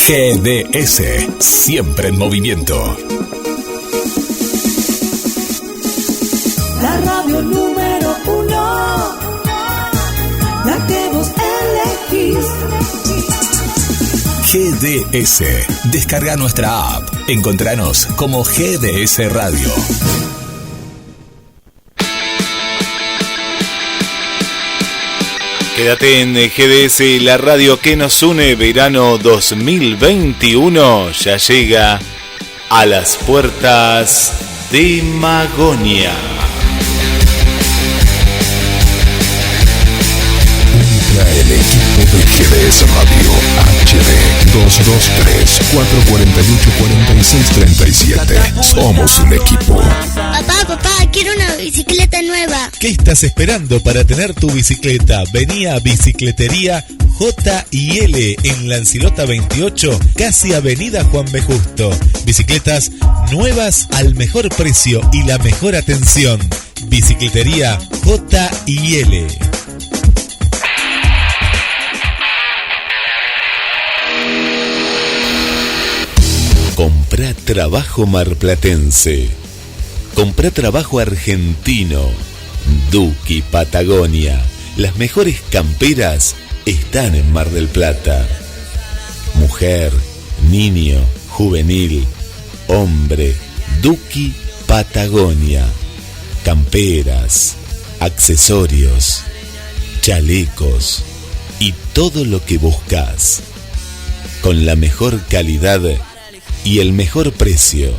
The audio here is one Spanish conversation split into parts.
GDS, siempre en movimiento. La radio número 1, la que vos elegís. GDS, descarga nuestra app. Encontranos como GDS Radio. Quédate en GDS, la radio que nos une. Verano 2021 ya llega a las puertas de Magonia. Entra el equipo de GDS Radio HD 223-448-4637. Somos un equipo. Papá, quiero una bicicleta nueva. ¿Qué estás esperando para tener tu bicicleta? Vení a Bicicletería J&L en Lancilota 28, casi Avenida Juan B. Justo. Bicicletas nuevas al mejor precio y la mejor atención. Bicicletería J&L. Comprá trabajo marplatense. Comprá trabajo argentino. Duki Patagonia. Las mejores camperas están en Mar del Plata. Mujer, niño, juvenil, hombre. Duki Patagonia. Camperas, accesorios, chalecos y todo lo que buscas. Con la mejor calidad y el mejor precio.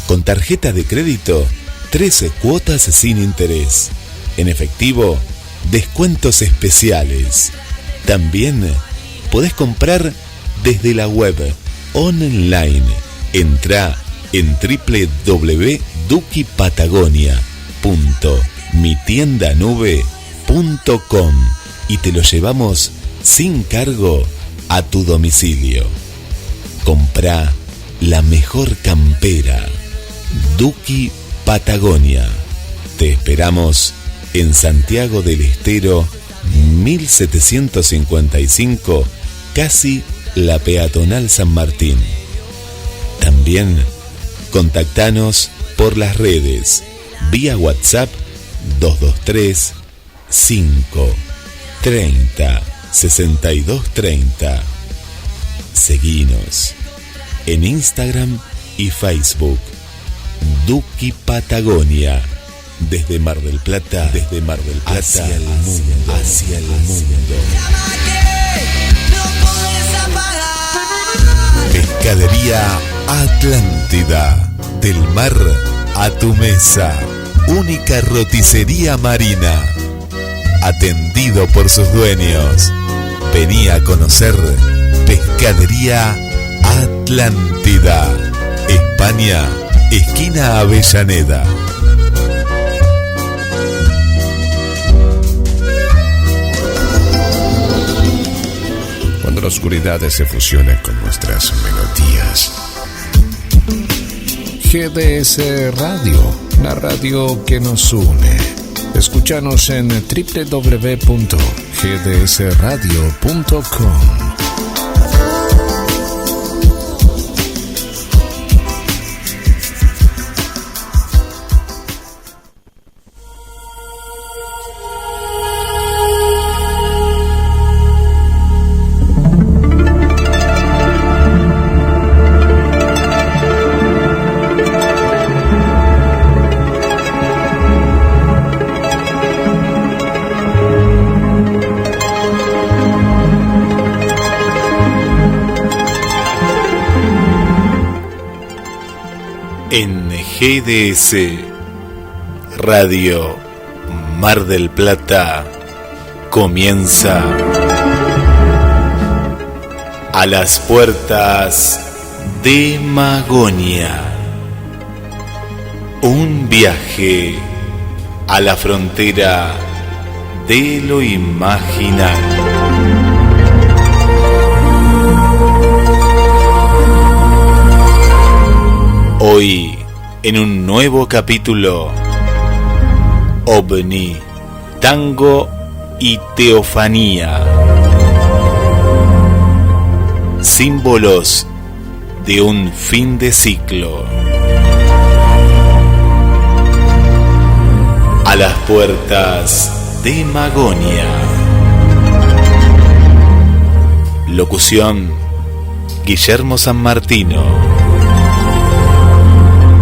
Con tarjeta de crédito, 13 cuotas sin interés. En efectivo, descuentos especiales. También podés comprar desde la web online. Entrá en www.dukipatagonia.mitiendanube.com y te lo llevamos sin cargo a tu domicilio. Comprá la mejor campera. Duki Patagonia. Te esperamos en Santiago del Estero 1755, casi la peatonal San Martín. También contactanos por las redes vía WhatsApp 223 530 6230. Seguinos en Instagram y Facebook. Duki Patagonia. Desde Mar del Plata, hacia el mundo, hacia el mundo. Pescadería Atlántida. Del mar a tu mesa. Única roticería marina. Atendido por sus dueños. Vení a conocer Pescadería Atlántida. España, esquina Avellaneda. Cuando la oscuridad se fusiona con nuestras melodías. GDS Radio, la radio que nos une. Escúchanos en www.gdsradio.com. En GDS Radio Mar del Plata comienza A las puertas de Magonia. Un viaje a la frontera de lo imaginario. Hoy, en un nuevo capítulo, OVNI, Tango y Teofanía. símbolos de un fin de ciclo. A las puertas de Magonia. Locución: Guillermo San Martino.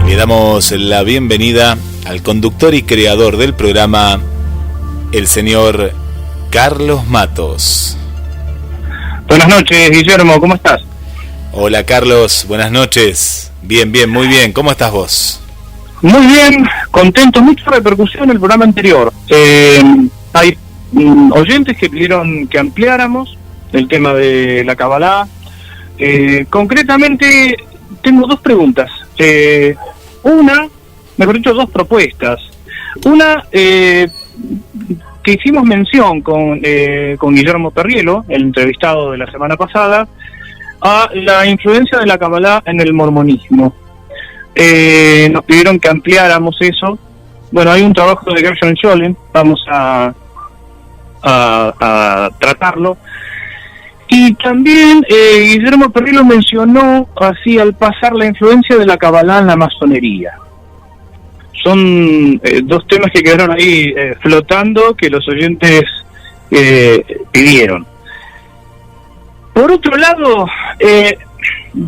Le damos la bienvenida al conductor y creador del programa, el señor Carlos Matos. Buenas noches, Guillermo, ¿cómo estás? Hola, Carlos, buenas noches. Bien, muy bien. ¿Cómo estás vos? Muy bien, contento, mucha repercusión en el programa anterior. Hay oyentes que pidieron que ampliáramos el tema de la Kabbalah. Concretamente, tengo dos preguntas. Dos propuestas. Una, que hicimos mención con Guillermo Perriello, el entrevistado de la semana pasada, a la influencia de la Kabbalah en el mormonismo. Nos pidieron que ampliáramos eso. Bueno, hay un trabajo de Gershon Scholem, vamos a tratarlo. Y también Guillermo Perriello mencionó así al pasar la influencia de la Kabbalah en la masonería. Son dos temas que quedaron ahí flotando, que los oyentes pidieron. Por otro lado,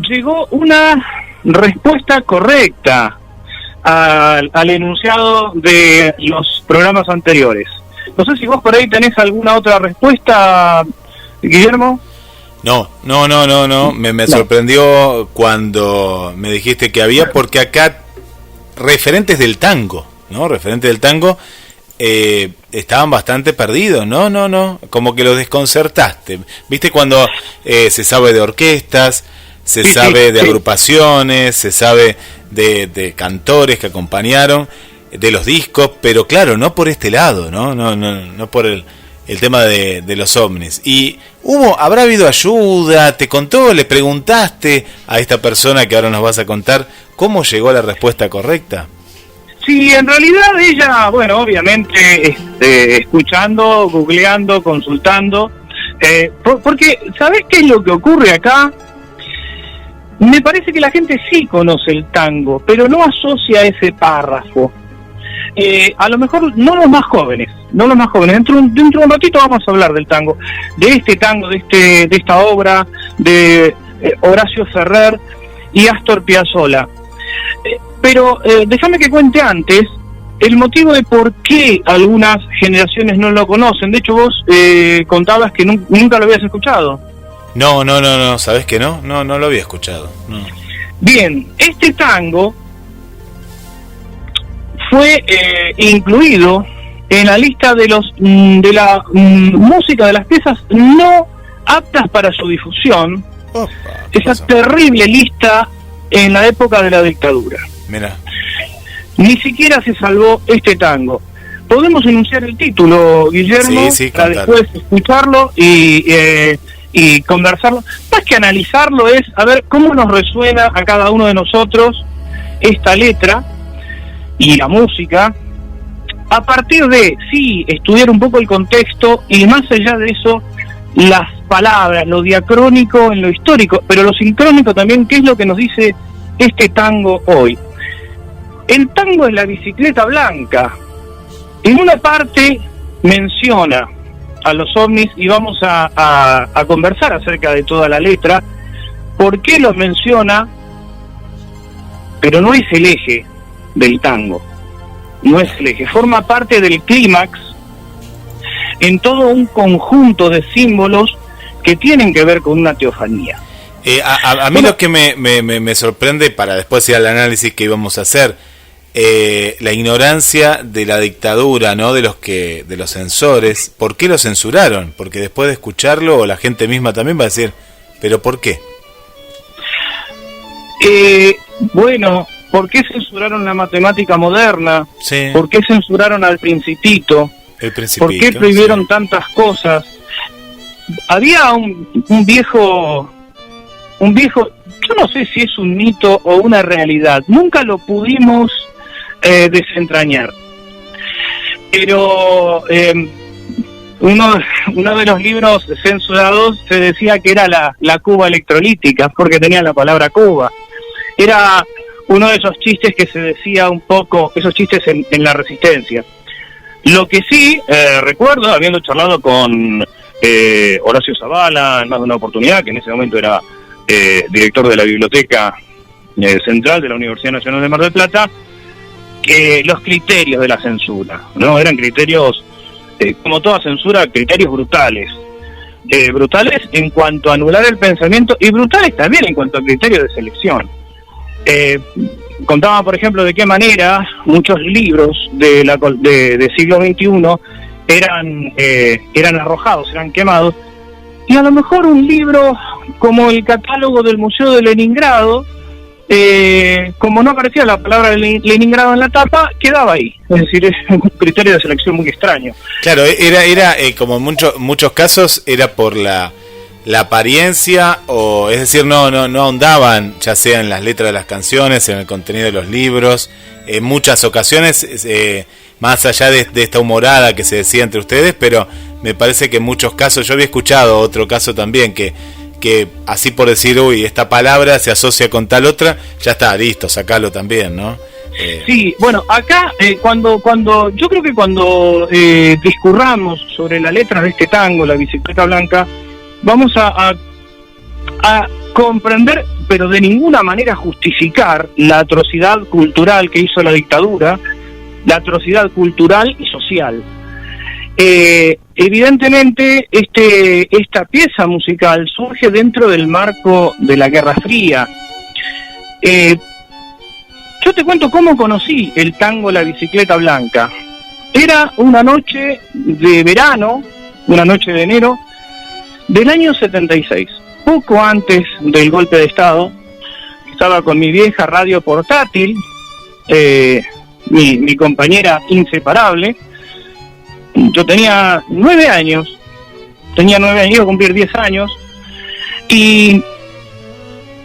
llegó una respuesta correcta al enunciado de los programas anteriores. No sé si vos por ahí tenés alguna otra respuesta, Guillermo. No. Me sorprendió cuando me dijiste que había, porque acá referentes del tango, estaban bastante perdidos, no, como que los desconcertaste. ¿Viste cuando se sabe de orquestas, se sabe de agrupaciones, se sabe de cantores que acompañaron, de los discos, pero claro, no por este lado, no por el tema de los ovnis? Y habrá habido ayuda, te contó, le preguntaste a esta persona que ahora nos vas a contar cómo llegó a la respuesta correcta. Sí, en realidad ella, bueno, obviamente escuchando, googleando, consultando, porque ¿sabés qué es lo que ocurre acá? Me parece que la gente sí conoce el tango, pero no asocia ese párrafo. A lo mejor no los más jóvenes. Dentro de un ratito vamos a hablar del tango, de este tango, de esta obra de Horacio Ferrer y Astor Piazzolla. Pero déjame que cuente antes el motivo de por qué algunas generaciones no lo conocen. De hecho, vos contabas que nunca lo habías escuchado. No, ¿sabés que no lo había escuchado. No. Bien, este tango fue incluido en la lista de la música de las piezas no aptas para su difusión. Opa, esa terrible lista en la época de la dictadura. Mirá. Ni siquiera se salvó este tango. Podemos enunciar el título, Guillermo, sí, para después escucharlo y conversarlo. Más que analizarlo es a ver cómo nos resuena a cada uno de nosotros esta letra y la música, a partir de, sí, estudiar un poco el contexto y más allá de eso, las palabras, lo diacrónico en lo histórico, pero lo sincrónico también, qué es lo que nos dice este tango hoy. El tango es la bicicleta blanca. En una parte menciona a los ovnis y vamos a conversar acerca de toda la letra, por qué los menciona, pero no es el eje del tango, no es el eje, forma parte del clímax en todo un conjunto de símbolos que tienen que ver con una teofanía. A mí lo que me sorprende, para después ir al análisis que íbamos a hacer, la ignorancia de la dictadura, ¿no? De los censores. ¿Por qué lo censuraron? Porque después de escucharlo, la gente misma también va a decir, ¿pero por qué? Bueno, ¿por qué censuraron la matemática moderna? Sí. ¿Por qué censuraron al Principito? El Principito. ¿Por qué prohibieron tantas cosas? Había un viejo, yo no sé si es un mito o una realidad, nunca lo pudimos desentrañar. Pero uno de los libros censurados se decía que era la Cuba electrolítica, porque tenía la palabra Cuba. Era uno de esos chistes que se decía un poco, esos chistes en la Resistencia. Lo que sí recuerdo, habiendo charlado con Horacio Zavala en más de una oportunidad, que en ese momento era director de la Biblioteca Central de la Universidad Nacional de Mar del Plata, que los criterios de la censura, ¿no? Eran criterios, como toda censura, criterios brutales. Brutales en cuanto a anular el pensamiento y brutales también en cuanto a criterios de selección. Contaba, por ejemplo, de qué manera muchos libros de siglo XXI eran arrojados, eran quemados, y a lo mejor un libro como el catálogo del Museo de Leningrado, como no aparecía la palabra Leningrado en la tapa, quedaba ahí. Es decir, es un criterio de selección muy extraño. Claro, era como en muchos casos era por la apariencia, o es decir, no ahondaban, ya sea en las letras de las canciones, en el contenido de los libros. En muchas ocasiones, más allá de esta humorada que se decía entre ustedes, pero me parece que en muchos casos, yo había escuchado otro caso también, que así por decir, uy, esta palabra se asocia con tal otra, ya está, listo, sacalo también, ¿no? Sí, bueno, acá cuando yo creo que cuando discurramos sobre la letra de este tango, La Bicicleta Blanca, vamos a comprender, pero de ninguna manera justificar, la atrocidad cultural que hizo la dictadura, la atrocidad cultural y social. Evidentemente esta pieza musical surge dentro del marco de la Guerra Fría. Yo te cuento cómo conocí el tango La Bicicleta Blanca. Era una noche de verano, una noche de enero del año 76, poco antes del golpe de Estado. Estaba con mi vieja radio portátil, mi compañera inseparable. Yo tenía 9 años, iba a cumplir 10 años, y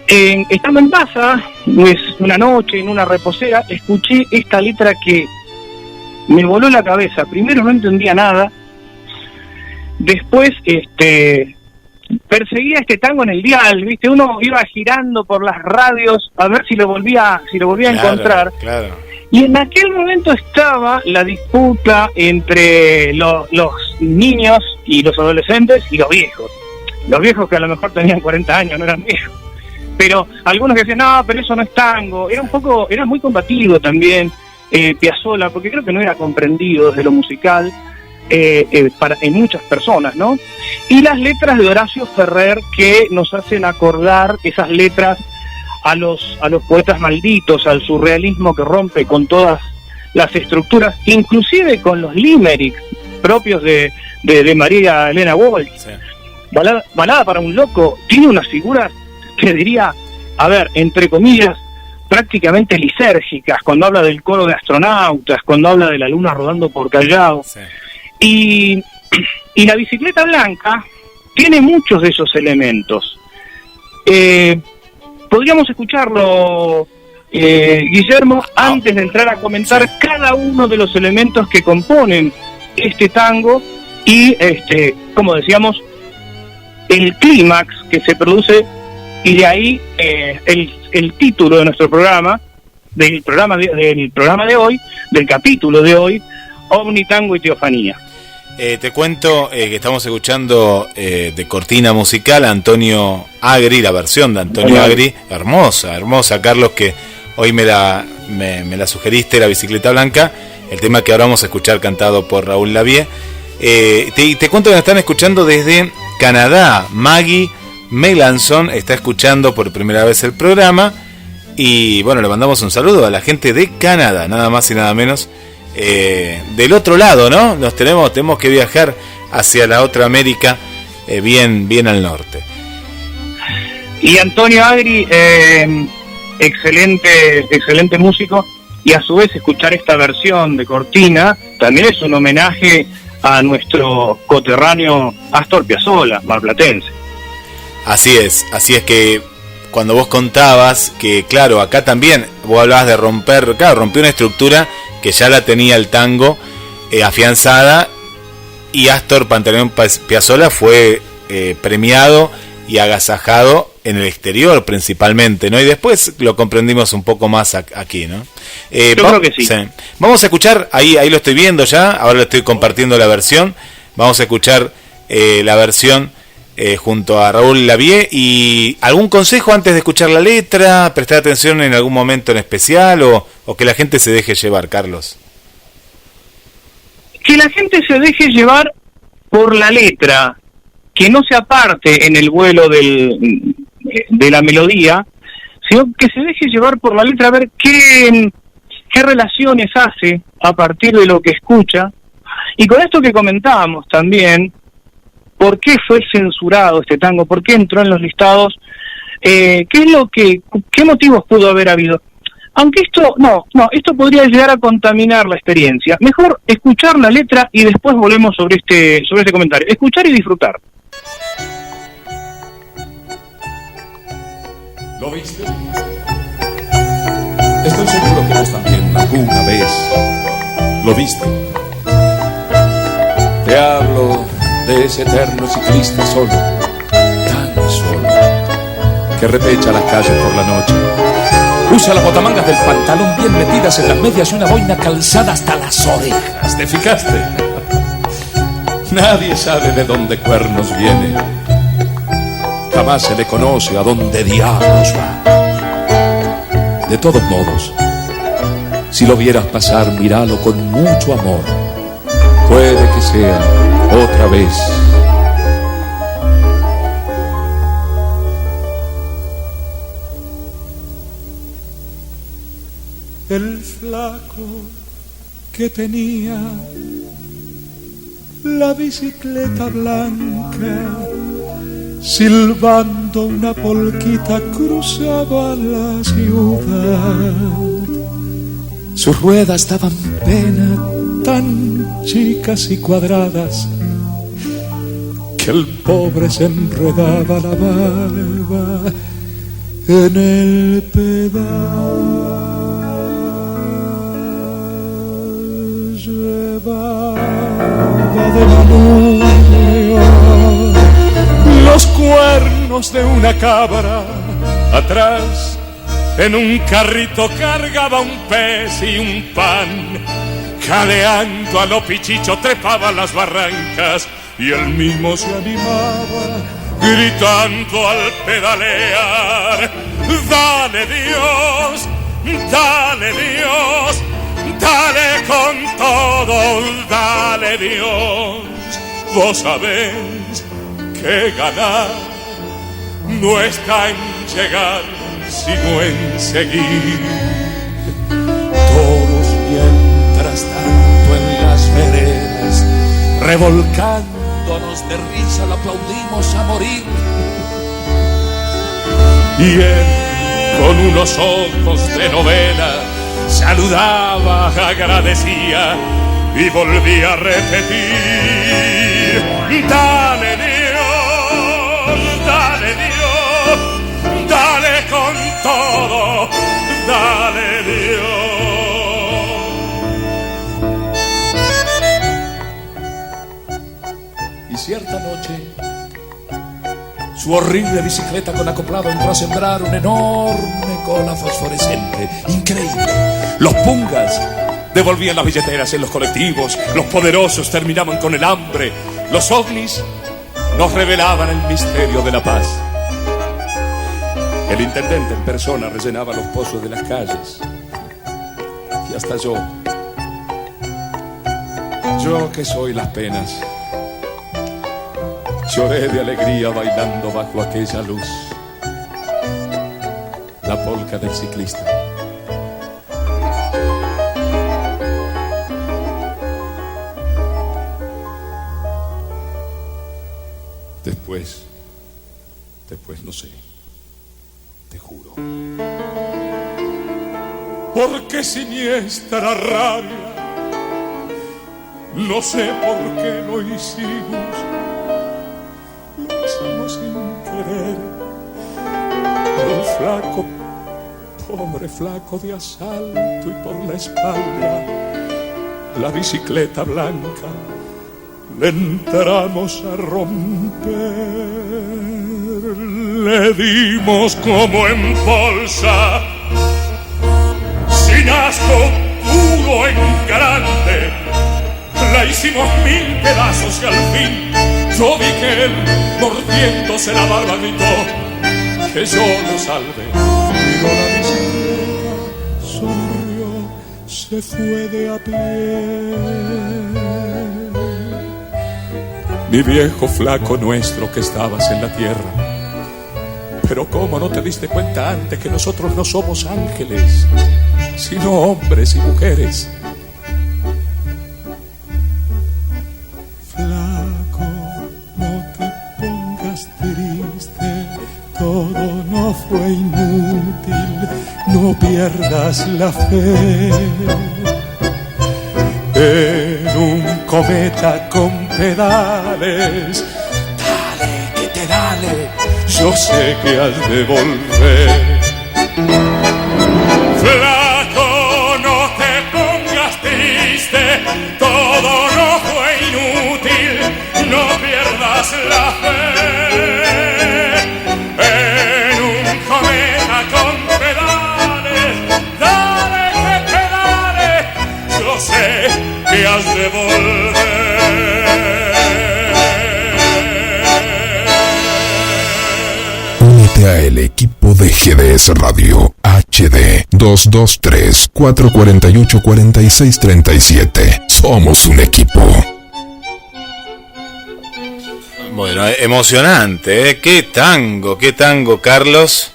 estando en casa, pues una noche en una reposera, escuché esta letra que me voló la cabeza. Primero no entendía nada, después perseguía este tango en el dial, ¿viste? Uno iba girando por las radios a ver si lo volvía a encontrar. Claro. Y en aquel momento estaba la disputa entre los niños y los adolescentes y los viejos. Los viejos que a lo mejor tenían 40 años, no eran viejos. Pero algunos que decían, no, pero eso no es tango. Era muy combativo también Piazzolla, porque creo que no era comprendido desde lo musical en muchas personas, ¿no? Y las letras de Horacio Ferrer, que nos hacen acordar esas letras a los poetas malditos, al surrealismo que rompe con todas las estructuras, inclusive con los limericks propios de María Elena Walsh. Sí. Balada para un loco tiene unas figuras que diría, a ver, entre comillas, prácticamente lisérgicas, cuando habla del coro de astronautas, cuando habla de la luna rodando por Callao. Sí. Y La Bicicleta Blanca tiene muchos de esos elementos. Podríamos escucharlo, Guillermo, antes de entrar a comentar cada uno de los elementos que componen este tango y, como decíamos, el clímax que se produce, y de ahí el título de nuestro programa, del programa de hoy, del capítulo de hoy, Omni Tango y Teofanía. Te cuento que estamos escuchando de cortina musical Antonio Agri, la versión de Antonio Agri, hermosa, Carlos, que hoy me la sugeriste, La Bicicleta Blanca, el tema que ahora vamos a escuchar cantado por Raúl Lavie. Te cuento que nos están escuchando desde Canadá. Maggie Melanson está escuchando por primera vez el programa, y bueno, le mandamos un saludo a la gente de Canadá, nada más y nada menos. Del otro lado, ¿no? Tenemos que viajar hacia la otra América, bien al norte. Y Antonio Agri, excelente músico, y a su vez escuchar esta versión de cortina también es un homenaje a nuestro coterráneo Astor Piazzolla, marplatense. Así es que cuando vos contabas que, claro, acá también vos hablabas de rompió una estructura que ya la tenía el tango afianzada, y Astor Pantaleón Piazzolla fue premiado y agasajado en el exterior principalmente, ¿no? Y después lo comprendimos un poco más aquí, ¿no? Yo creo que sí. Vamos a escuchar, ahí lo estoy viendo ya, ahora le estoy compartiendo la versión, vamos a escuchar la versión junto a Raúl Lavie. ¿Y algún consejo antes de escuchar la letra? ¿Prestar atención en algún momento en especial o que la gente se deje llevar, Carlos? Que la gente se deje llevar por la letra, que no se aparte en el vuelo de la melodía, sino que se deje llevar por la letra, a ver qué relaciones hace a partir de lo que escucha. Y con esto que comentábamos también, ¿por qué fue censurado este tango? ¿Por qué entró en los listados? ¿Qué motivos pudo haber habido? Aunque esto podría llegar a contaminar la experiencia. Mejor escuchar la letra y después volvemos sobre este comentario. Escuchar y disfrutar. ¿Lo viste? Estoy seguro que vos también alguna vez lo viste. Te hablo de ese eterno ciclista solo, tan solo, que repecha las calles por la noche. Usa las botamangas del pantalón bien metidas en las medias y una boina calzada hasta las orejas. ¿Te fijaste? Nadie sabe de dónde Cuernos viene. Jamás se le conoce a dónde diablos va. De todos modos, si lo vieras pasar, míralo con mucho amor. Puede que sea otra vez. El flaco que tenía la bicicleta blanca, silbando una polquita cruzaba la ciudad. Sus ruedas daban pena, tan chicas y cuadradas, que el pobre se enredaba la barba en el pedal. Llevaba de manubrio los cuernos de una cabra. Atrás, en un carrito cargaba un pez y un pan. Jadeando a lo pichicho trepaba las barrancas y él mismo se animaba, gritando al pedalear: dale Dios, dale Dios, dale con todo, dale Dios. Vos sabés que ganar no está en llegar, sino en seguir. Todos mientras tanto en las veredas, revolcándonos de risa, lo aplaudimos a morir. Y él, con unos ojos de novela, saludaba, agradecía y volvía a repetir: dale Dios, dale Dios, dale con todo, dale Dios. Y cierta noche, su horrible bicicleta con acoplado entró a sembrar una enorme cola fosforescente. Increíble. Los pungas devolvían las billeteras en los colectivos, los poderosos terminaban con el hambre, los ovnis nos revelaban el misterio de la paz. El intendente en persona rellenaba los pozos de las calles. Y hasta yo que soy las penas, lloré de alegría bailando bajo aquella luz, la polca del ciclista. Después no sé, te juro. Porque siniestra rabia, no sé por qué lo hicimos sin querer. El flaco, pobre flaco de asalto, y por la espalda la bicicleta blanca le entramos a romper, le dimos como en bolsa, sin asco, puro en grande, la hicimos 1000 pedazos y al fin yo vi que él, mordiéndose la barba, gritó que yo lo salve. Miró la bicicleta, sonrió, se fue de a pie. Mi viejo flaco nuestro que estabas en la tierra, pero cómo no te diste cuenta antes que nosotros no somos ángeles, sino hombres y mujeres. Flaco, no te pongas triste, todo no fue inútil, no pierdas la fe. En un cometa con pedales, dale que te dale, yo sé que has de volver. Flaco, no te pongas triste, todo no fue inútil, no pierdas la fe. En un cometa con pedales, dale que te dale, yo sé que has de volver. Únete a el equipo de GDS Radio HD 223-448-4637. Somos un equipo. Bueno, emocionante, ¿eh? Qué tango, Carlos.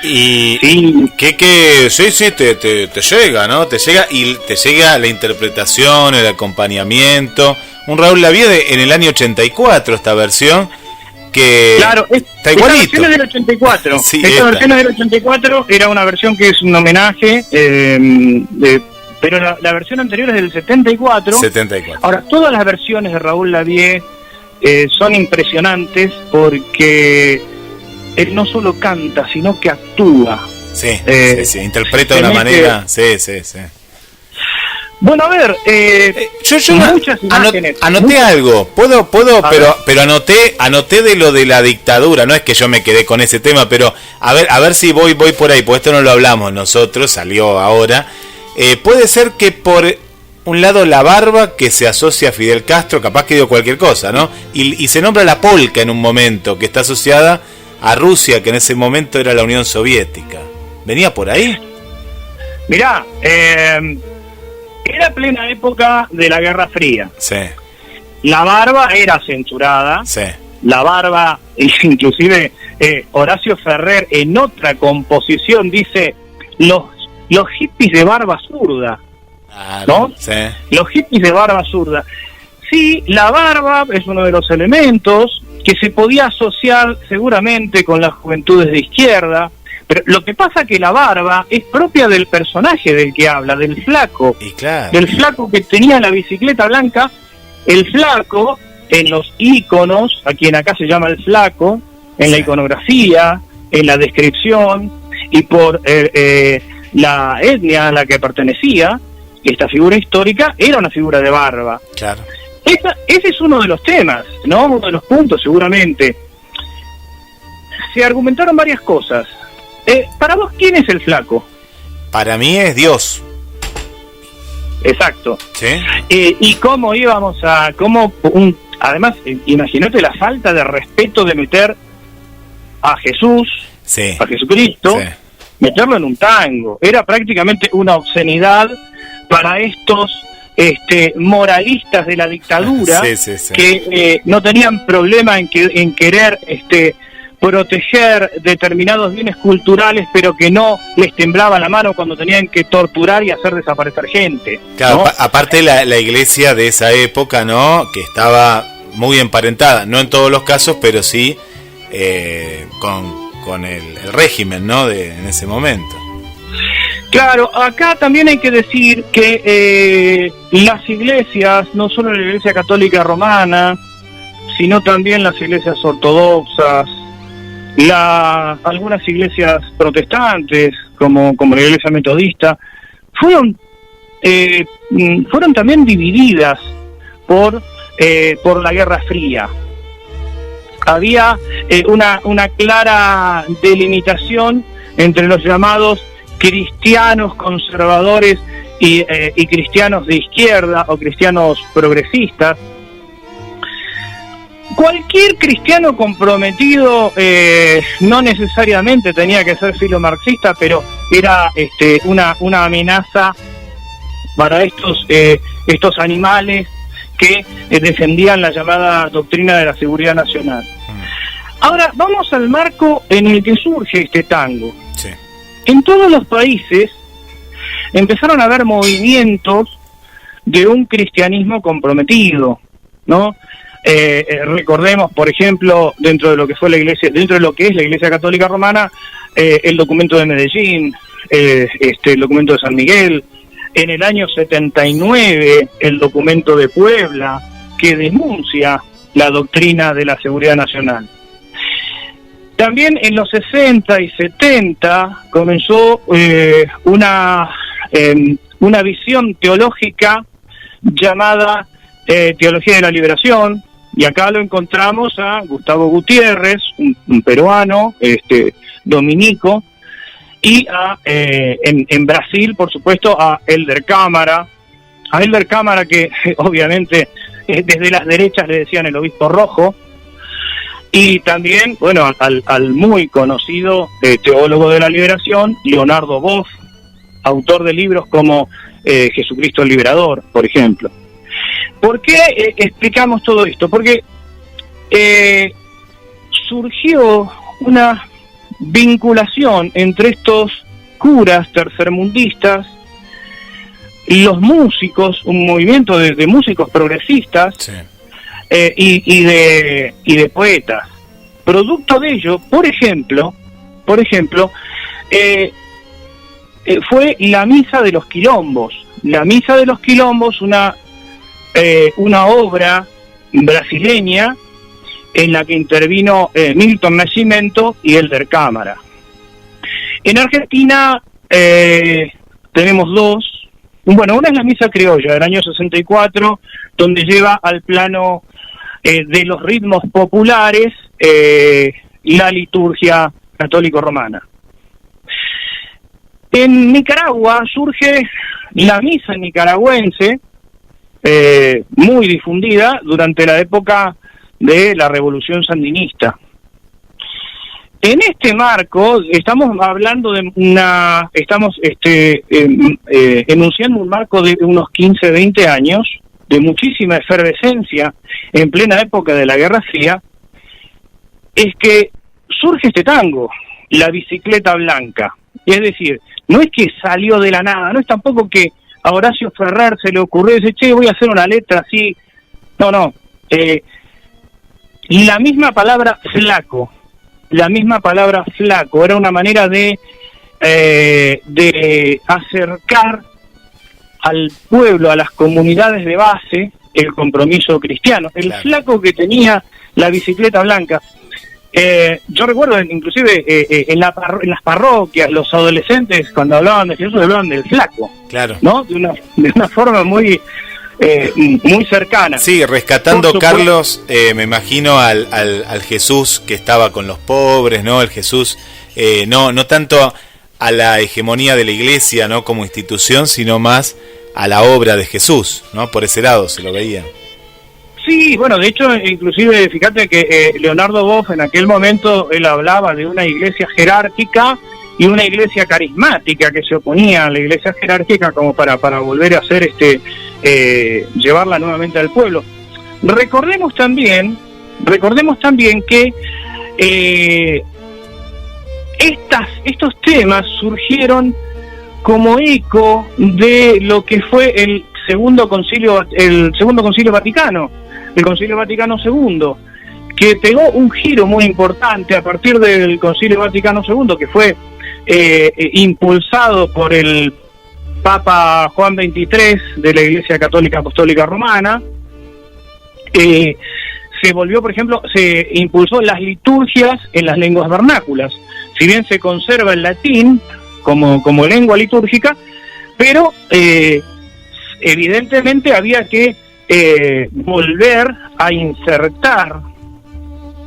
Y Sí. que sí, te llega, ¿no? Te llega la interpretación, el acompañamiento. Un Raúl Lavie en el año 84, esta versión, que Claro, está igualito. Esta versión es del 84. Sí, esta versión es del 84, era una versión que es un homenaje, pero la versión anterior es del 74. 74. Ahora, todas las versiones de Raúl Lavie son impresionantes porque él no solo canta, sino que actúa. Sí, sí, interpreta de una se mete- manera. Sí. Bueno, a ver, Yo muchas imágenes. anoté algo, puedo, pero anoté de lo de la dictadura, no es que yo me quedé con ese tema, pero a ver si voy por ahí, porque esto no lo hablamos nosotros, salió ahora. Puede ser que por un lado la barba que se asocia a Fidel Castro, capaz que dio cualquier cosa, ¿no? Y se nombra la polka en un momento, que está asociada a Rusia, que en ese momento era la Unión Soviética. ¿Venía por ahí? Mirá, era plena época de la Guerra Fría. Sí, La barba era censurada. sí. La barba, inclusive Horacio Ferrer en otra composición dice los hippies de barba zurda, ¿no? Sí. Los hippies de barba zurda. Sí, la barba es uno de los elementos que se podía asociar seguramente con las juventudes de izquierda, pero lo que pasa es que la barba es propia del personaje del que habla, del flaco, Y claro. del flaco que tenía la bicicleta blanca. El flaco, en los íconos, a quien acá se llama el flaco, en la iconografía, en la descripción y por la etnia a la que pertenecía, esta figura histórica era una figura de barba. Claro. Ese es uno de los temas, ¿no? Uno de los puntos, seguramente. Se argumentaron varias cosas. Para vos, ¿quién es el flaco? Para mí es Dios. Exacto. ¿Sí? Y cómo íbamos a... además, imagínate la falta de respeto de meter a Jesús, Sí. a Jesucristo, Sí. meterlo en un tango. Era prácticamente una obscenidad para estos moralistas de la dictadura, Sí. que no tenían problema en querer proteger determinados bienes culturales, pero que no les temblaba la mano cuando tenían que torturar y hacer desaparecer gente. Claro, ¿no? aparte la iglesia de esa época, ¿no? Que estaba muy emparentada, no en todos los casos, pero sí con el régimen, ¿no? En ese momento. Claro, acá también hay que decir que las iglesias, no solo la Iglesia Católica Romana, sino también las iglesias ortodoxas, algunas iglesias protestantes, como la Iglesia Metodista, fueron también divididas por por la Guerra Fría. Había una clara delimitación entre los llamados cristianos conservadores y cristianos de izquierda o cristianos progresistas. Cualquier cristiano comprometido no necesariamente tenía que ser filomarxista, pero era una amenaza para estos animales que defendían la llamada doctrina de la seguridad nacional. Ahora, vamos al marco en el que surge este tango. Sí. En todos los países empezaron a haber movimientos de un cristianismo comprometido, ¿no? Recordemos, por ejemplo, dentro de lo que es la Iglesia Católica Romana, el documento de Medellín, el documento de San Miguel. En el año 79, el documento de Puebla, que denuncia la doctrina de la seguridad nacional. También en los 60 y 70 comenzó una visión teológica llamada Teología de la Liberación, y acá lo encontramos a Gustavo Gutiérrez, un peruano, dominico, y en Brasil, por supuesto, a Helder Câmara, que obviamente desde las derechas le decían el obispo rojo, y también, bueno, al muy conocido teólogo de la liberación, Leonardo Boff, autor de libros como Jesucristo el Liberador, por ejemplo. ¿Por qué explicamos todo esto? Porque surgió una vinculación entre estos curas tercermundistas, los músicos, un movimiento de músicos progresistas, sí, y de poetas. Producto de ello, por ejemplo, fue la Misa de los Quilombos. La Misa de los Quilombos, una obra brasileña en la que intervino Milton Nascimento y Helder Câmara. En Argentina tenemos dos. Bueno, una es la Misa Criolla del año 64, donde lleva al plano de los ritmos populares la liturgia católico-romana. En Nicaragua surge la misa nicaragüense, muy difundida durante la época de la Revolución Sandinista. En este marco estamos hablando de enunciando un marco de unos 15, 20 años de muchísima efervescencia en plena época de la Guerra Fría. Es que surge este tango, La Bicicleta Blanca. Es decir, no es que salió de la nada, no es tampoco que a Horacio Ferrer se le ocurrió y dice, che, voy a hacer una letra así. No. La misma palabra flaco era una manera de acercar al pueblo, a las comunidades de base, el compromiso cristiano. El flaco que tenía la bicicleta blanca. Yo recuerdo, inclusive, en las parroquias, los adolescentes, cuando hablaban de Jesús, hablaban del flaco. Claro. ¿No? De una forma muy cercana. Sí, rescatando, Carlos, me imagino al Jesús que estaba con los pobres, ¿no? El Jesús, no tanto a la hegemonía de la iglesia, ¿no? Como institución, sino más a la obra de Jesús, ¿no? Por ese lado se lo veía. Sí, bueno, de hecho, inclusive, fíjate que Leonardo Boff, en aquel momento, él hablaba de una iglesia jerárquica y una iglesia carismática que se oponía a la iglesia jerárquica como para volver a hacer llevarla nuevamente al pueblo. Recordemos también que estos temas surgieron como eco de lo que fue el segundo concilio Vaticano, el Concilio Vaticano II, que pegó un giro muy importante a partir del Concilio Vaticano II, que fue impulsado por el Papa Juan XXIII de la Iglesia Católica Apostólica Romana. Se volvió, por ejemplo, se impulsó las liturgias en las lenguas vernáculas. Si bien se conserva el latín como lengua litúrgica, pero evidentemente había que volver a insertar,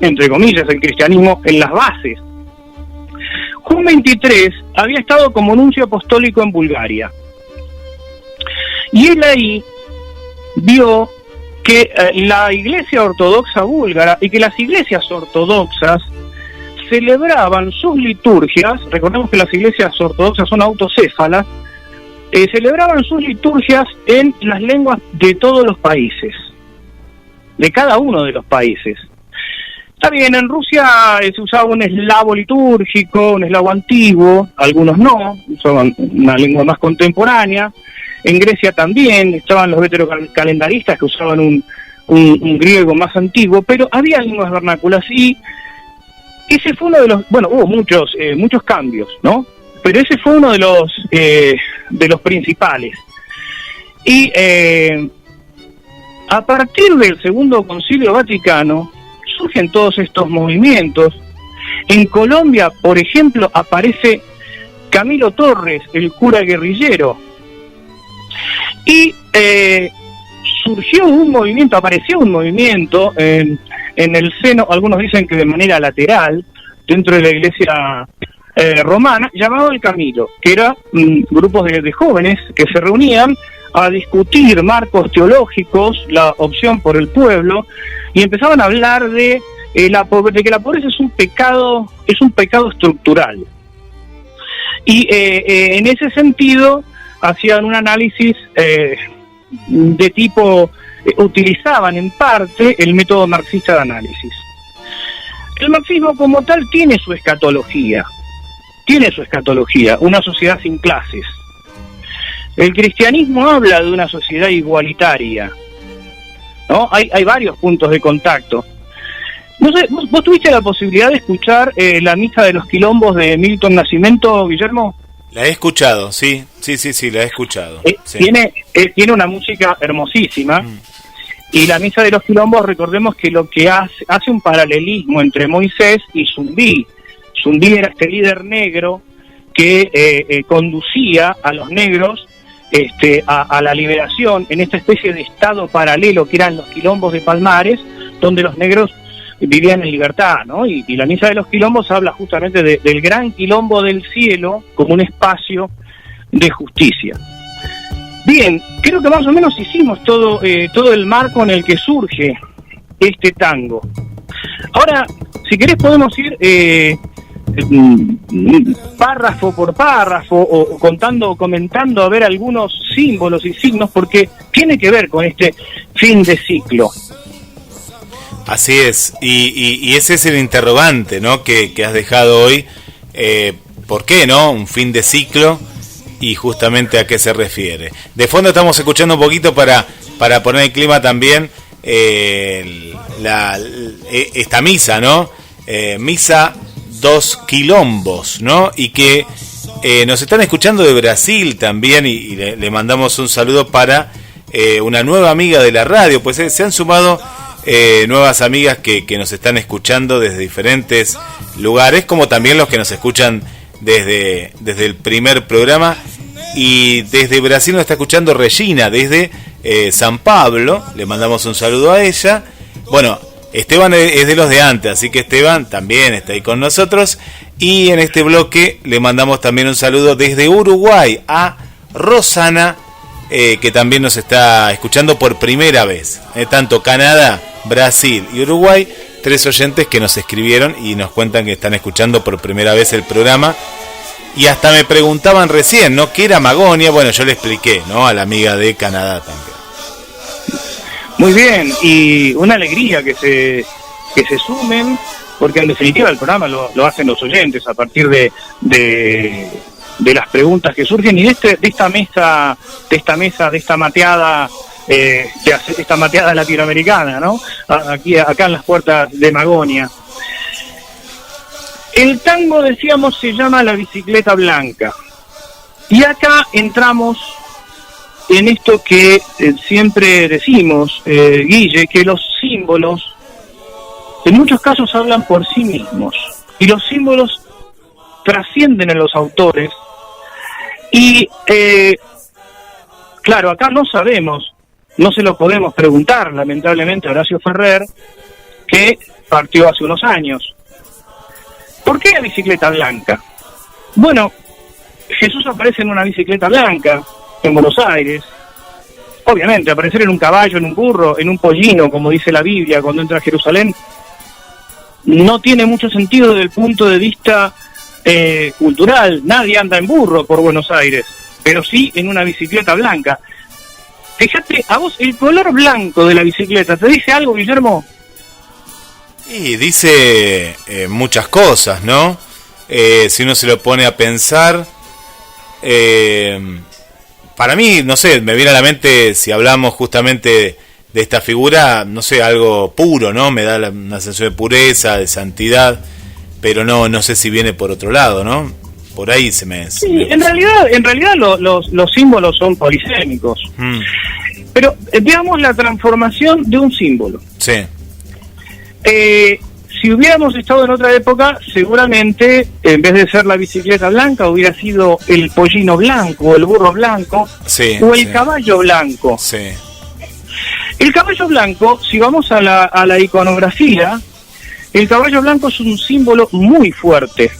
entre comillas, el cristianismo en las bases. Juan XXIII había estado como nuncio apostólico en Bulgaria, y él ahí vio que la Iglesia Ortodoxa búlgara y que las iglesias ortodoxas celebraban sus liturgias. Recordemos que las iglesias ortodoxas son autocéfalas, celebraban sus liturgias en las lenguas de todos los países, de cada uno de los países. Está bien, en Rusia se usaba un eslavo litúrgico, un eslavo antiguo, algunos no, usaban una lengua más contemporánea. En Grecia también estaban los veterocalendaristas que usaban un griego más antiguo, pero había lenguas vernáculas, y ese fue uno de los, bueno, hubo muchos cambios, ¿no? Pero ese fue uno de los principales. Y a partir del Segundo Concilio Vaticano surgen todos estos movimientos. En Colombia, por ejemplo, aparece Camilo Torres, el cura guerrillero, y apareció un movimiento en el seno, algunos dicen que de manera lateral, dentro de la iglesia romana, llamado el Camilo, que era grupos de jóvenes que se reunían a discutir marcos teológicos, la opción por el pueblo, y empezaban a hablar de que la pobreza es un pecado estructural. Y en ese sentido hacían un análisis de tipo, utilizaban en parte el método marxista de análisis. El marxismo como tal tiene su escatología, una sociedad sin clases. El cristianismo habla de una sociedad igualitaria, ¿no? Hay varios puntos de contacto. No sé, ¿vos tuviste la posibilidad de escuchar la misa de los quilombos de Milton Nascimento, Guillermo? La he escuchado, sí, la he escuchado. Sí. Tiene una música hermosísima, y la misa de los quilombos, recordemos que lo que hace un paralelismo entre Moisés y Zumbi. Zumbi era este líder negro que conducía a los negros a la liberación en esta especie de estado paralelo que eran los quilombos de Palmares, donde los negros vivían en libertad, ¿no? Y la misa de los quilombos habla justamente del gran quilombo del cielo como un espacio de justicia. Bien, creo que más o menos hicimos todo el marco en el que surge este tango. Ahora, si querés podemos ir párrafo por párrafo o comentando a ver algunos símbolos y signos, porque tiene que ver con este fin de ciclo. Así es, y ese es el interrogante, ¿no? que has dejado hoy. ¿Por qué, no? Un fin de ciclo, y justamente a qué se refiere. De fondo estamos escuchando un poquito para poner el clima también esta misa, ¿no? Misa dos quilombos, ¿no? Y que nos están escuchando de Brasil también, y le mandamos un saludo para una nueva amiga de la radio, pues se han sumado nuevas amigas que nos están escuchando desde diferentes lugares, como también los que nos escuchan desde el primer programa. Y desde Brasil nos está escuchando Regina, desde San Pablo, le mandamos un saludo a ella. Bueno, Esteban es de los de antes, así que Esteban también está ahí con nosotros. Y en este bloque le mandamos también un saludo desde Uruguay a Rosana, que también nos está escuchando por primera vez. Tanto Canadá, Brasil y Uruguay, 3 oyentes que nos escribieron y nos cuentan que están escuchando por primera vez el programa. Y hasta me preguntaban recién, ¿no?, ¿qué era Magonia? Bueno, yo le expliqué, ¿no?, a la amiga de Canadá también. Muy bien, y una alegría que se sumen, porque en definitiva el programa lo hacen los oyentes a partir de las preguntas que surgen, y de esta mateada latinoamericana, ¿no? Acá en las puertas de Magonia. El tango, decíamos, se llama La Bicicleta Blanca. Y acá entramos en esto que siempre decimos, Guille, que los símbolos en muchos casos hablan por sí mismos. Y los símbolos trascienden en los autores. Y, claro, acá no sabemos no se lo podemos preguntar, lamentablemente, a Horacio Ferrer, que partió hace unos años. ¿Por qué la bicicleta blanca? Bueno, Jesús aparece en una bicicleta blanca en Buenos Aires. Obviamente, aparecer en un caballo, en un burro, en un pollino, como dice la Biblia cuando entra a Jerusalén, no tiene mucho sentido desde el punto de vista cultural. Nadie anda en burro por Buenos Aires, pero sí en una bicicleta blanca. Fíjate, a vos el color blanco de la bicicleta, ¿te dice algo, Guillermo? Y dice muchas cosas, ¿no? Si uno se lo pone a pensar, para mí, no sé, me viene a la mente, si hablamos justamente de esta figura, no sé, algo puro, ¿no? Me da una sensación de pureza, de santidad, pero no sé si viene por otro lado, ¿no? Por ahí se me... Sí, en realidad los símbolos son polisémicos. Pero veamos la transformación de un símbolo. Sí. Si hubiéramos estado en otra época, seguramente, en vez de ser la bicicleta blanca, hubiera sido el pollino blanco, o el burro blanco, sí, o el caballo blanco. Sí. El caballo blanco, si vamos a la iconografía, el caballo blanco es un símbolo muy fuerte.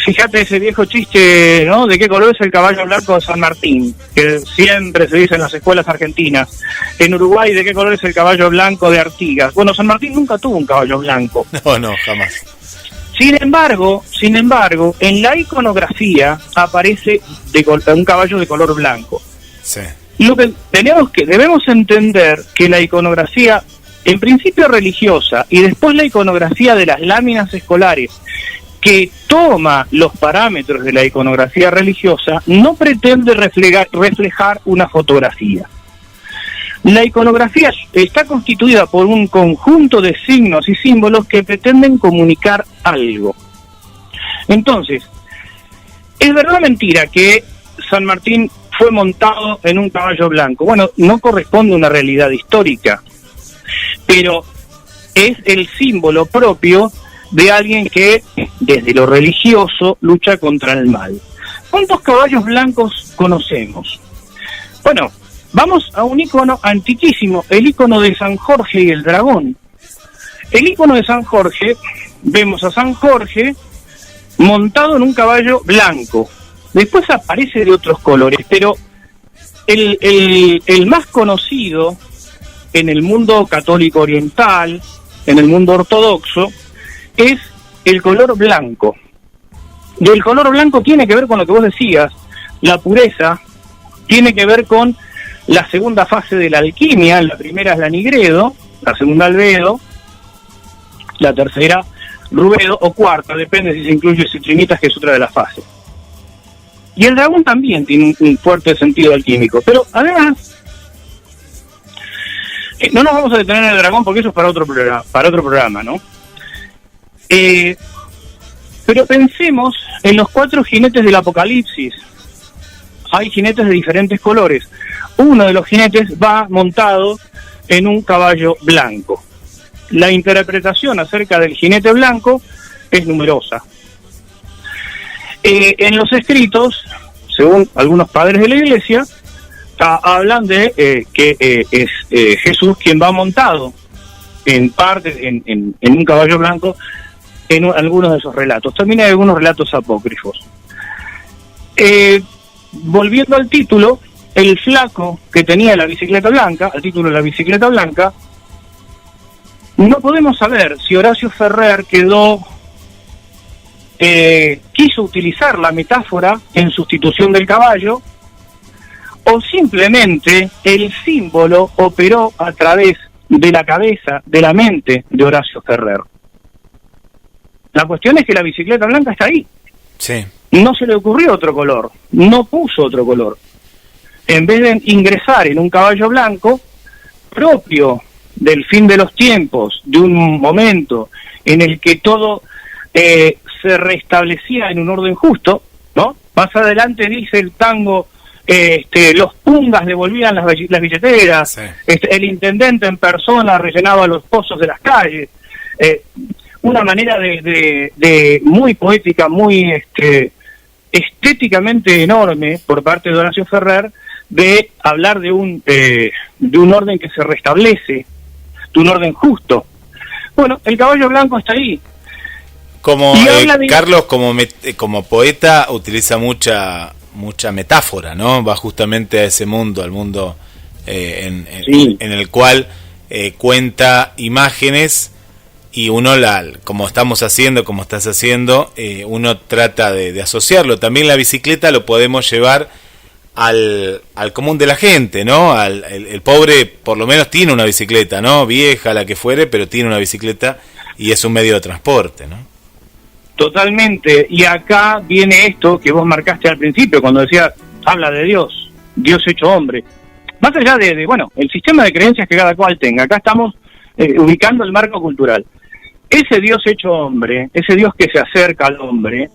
Fíjate ese viejo chiste, ¿no? ¿De qué color es el caballo blanco de San Martín? Que siempre se dice en las escuelas argentinas. En Uruguay, ¿de qué color es el caballo blanco de Artigas? Bueno, San Martín nunca tuvo un caballo blanco. No, jamás. Sin embargo, en la iconografía aparece un caballo de color blanco. Sí. Lo que debemos entender que la iconografía, en principio religiosa, y después la iconografía de las láminas escolares, que toma los parámetros de la iconografía religiosa, no pretende reflejar una fotografía. La iconografía está constituida por un conjunto de signos y símbolos que pretenden comunicar algo. Entonces, ¿es verdad o mentira que San Martín fue montado en un caballo blanco? Bueno, no corresponde a una realidad histórica, pero es el símbolo propio de alguien que, desde lo religioso, lucha contra el mal. ¿Cuántos caballos blancos conocemos? Bueno, vamos a un icono antiquísimo, el icono de San Jorge y el dragón. El icono de San Jorge, vemos a San Jorge montado en un caballo blanco. Después aparece de otros colores, pero el más conocido en el mundo católico oriental, en el mundo ortodoxo, es el color blanco. Y el color blanco tiene que ver con lo que vos decías, la pureza, tiene que ver con la segunda fase de la alquimia. La primera es la nigredo, la segunda albedo, la tercera rubedo, o cuarta, depende si se incluye citrinitas, que es otra de las fases. Y el dragón también tiene un fuerte sentido alquímico, pero además no nos vamos a detener en el dragón porque eso es para otro programa, ¿no? Pero pensemos en los 4 jinetes del Apocalipsis. Hay jinetes de diferentes colores. Uno de los jinetes va montado en un caballo blanco. La interpretación acerca del jinete blanco es numerosa. En los escritos, según algunos padres de la Iglesia, hablan de que es Jesús quien va montado en un caballo blanco en algunos de esos relatos. También hay algunos relatos apócrifos. Volviendo al título, el flaco que tenía la bicicleta blanca, al título de la bicicleta blanca, no podemos saber si Horacio Ferrer quiso utilizar la metáfora en sustitución del caballo, o simplemente el símbolo operó a través de la cabeza, de la mente de Horacio Ferrer. La cuestión es que la bicicleta blanca está ahí. Sí. No se le ocurrió otro color, no puso otro color. En vez de ingresar en un caballo blanco, propio del fin de los tiempos, de un momento en el que todo se restablecía en un orden justo, ¿no? Más adelante dice el tango, los pungas devolvían las billeteras, sí. El intendente en persona rellenaba los pozos de las calles. Una manera de muy poética, muy estéticamente enorme por parte de Horacio Ferrer, de hablar de un orden que se restablece, de un orden justo. Bueno, el caballo blanco está ahí. Como Carlos, como poeta, utiliza mucha metáfora, ¿no? Va justamente a ese mundo, al mundo en el cual cuenta imágenes, y uno, como estamos haciendo, como estás haciendo, uno trata de asociarlo. También la bicicleta lo podemos llevar al común de la gente, ¿no? El pobre por lo menos tiene una bicicleta, ¿no? Vieja, la que fuere, pero tiene una bicicleta y es un medio de transporte, ¿no? Totalmente. Y acá viene esto que vos marcaste al principio, cuando decías, habla de Dios hecho hombre. Más allá de el sistema de creencias que cada cual tenga, acá estamos ubicando el marco cultural. Ese Dios hecho hombre, ese Dios que se acerca al hombre,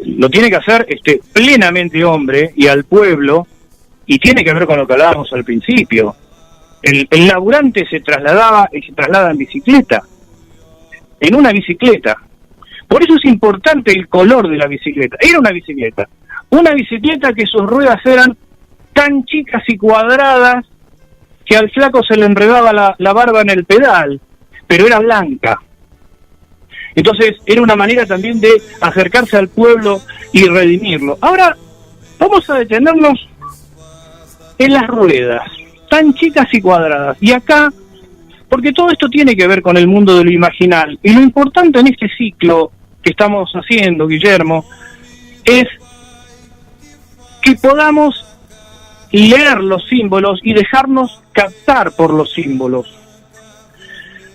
lo tiene que hacer plenamente hombre y al pueblo, y tiene que ver con lo que hablábamos al principio. El laburante se trasladaba y se traslada en bicicleta, en una bicicleta. Por eso es importante el color de la bicicleta. Era una bicicleta que sus ruedas eran tan chicas y cuadradas que al flaco se le enredaba la barba en el pedal, pero era blanca. Entonces era una manera también de acercarse al pueblo y redimirlo. Ahora vamos a detenernos en las ruedas, tan chicas y cuadradas. Y acá, porque todo esto tiene que ver con el mundo de lo imaginal, y lo importante en este ciclo que estamos haciendo, Guillermo, es que podamos leer los símbolos y dejarnos captar por los símbolos.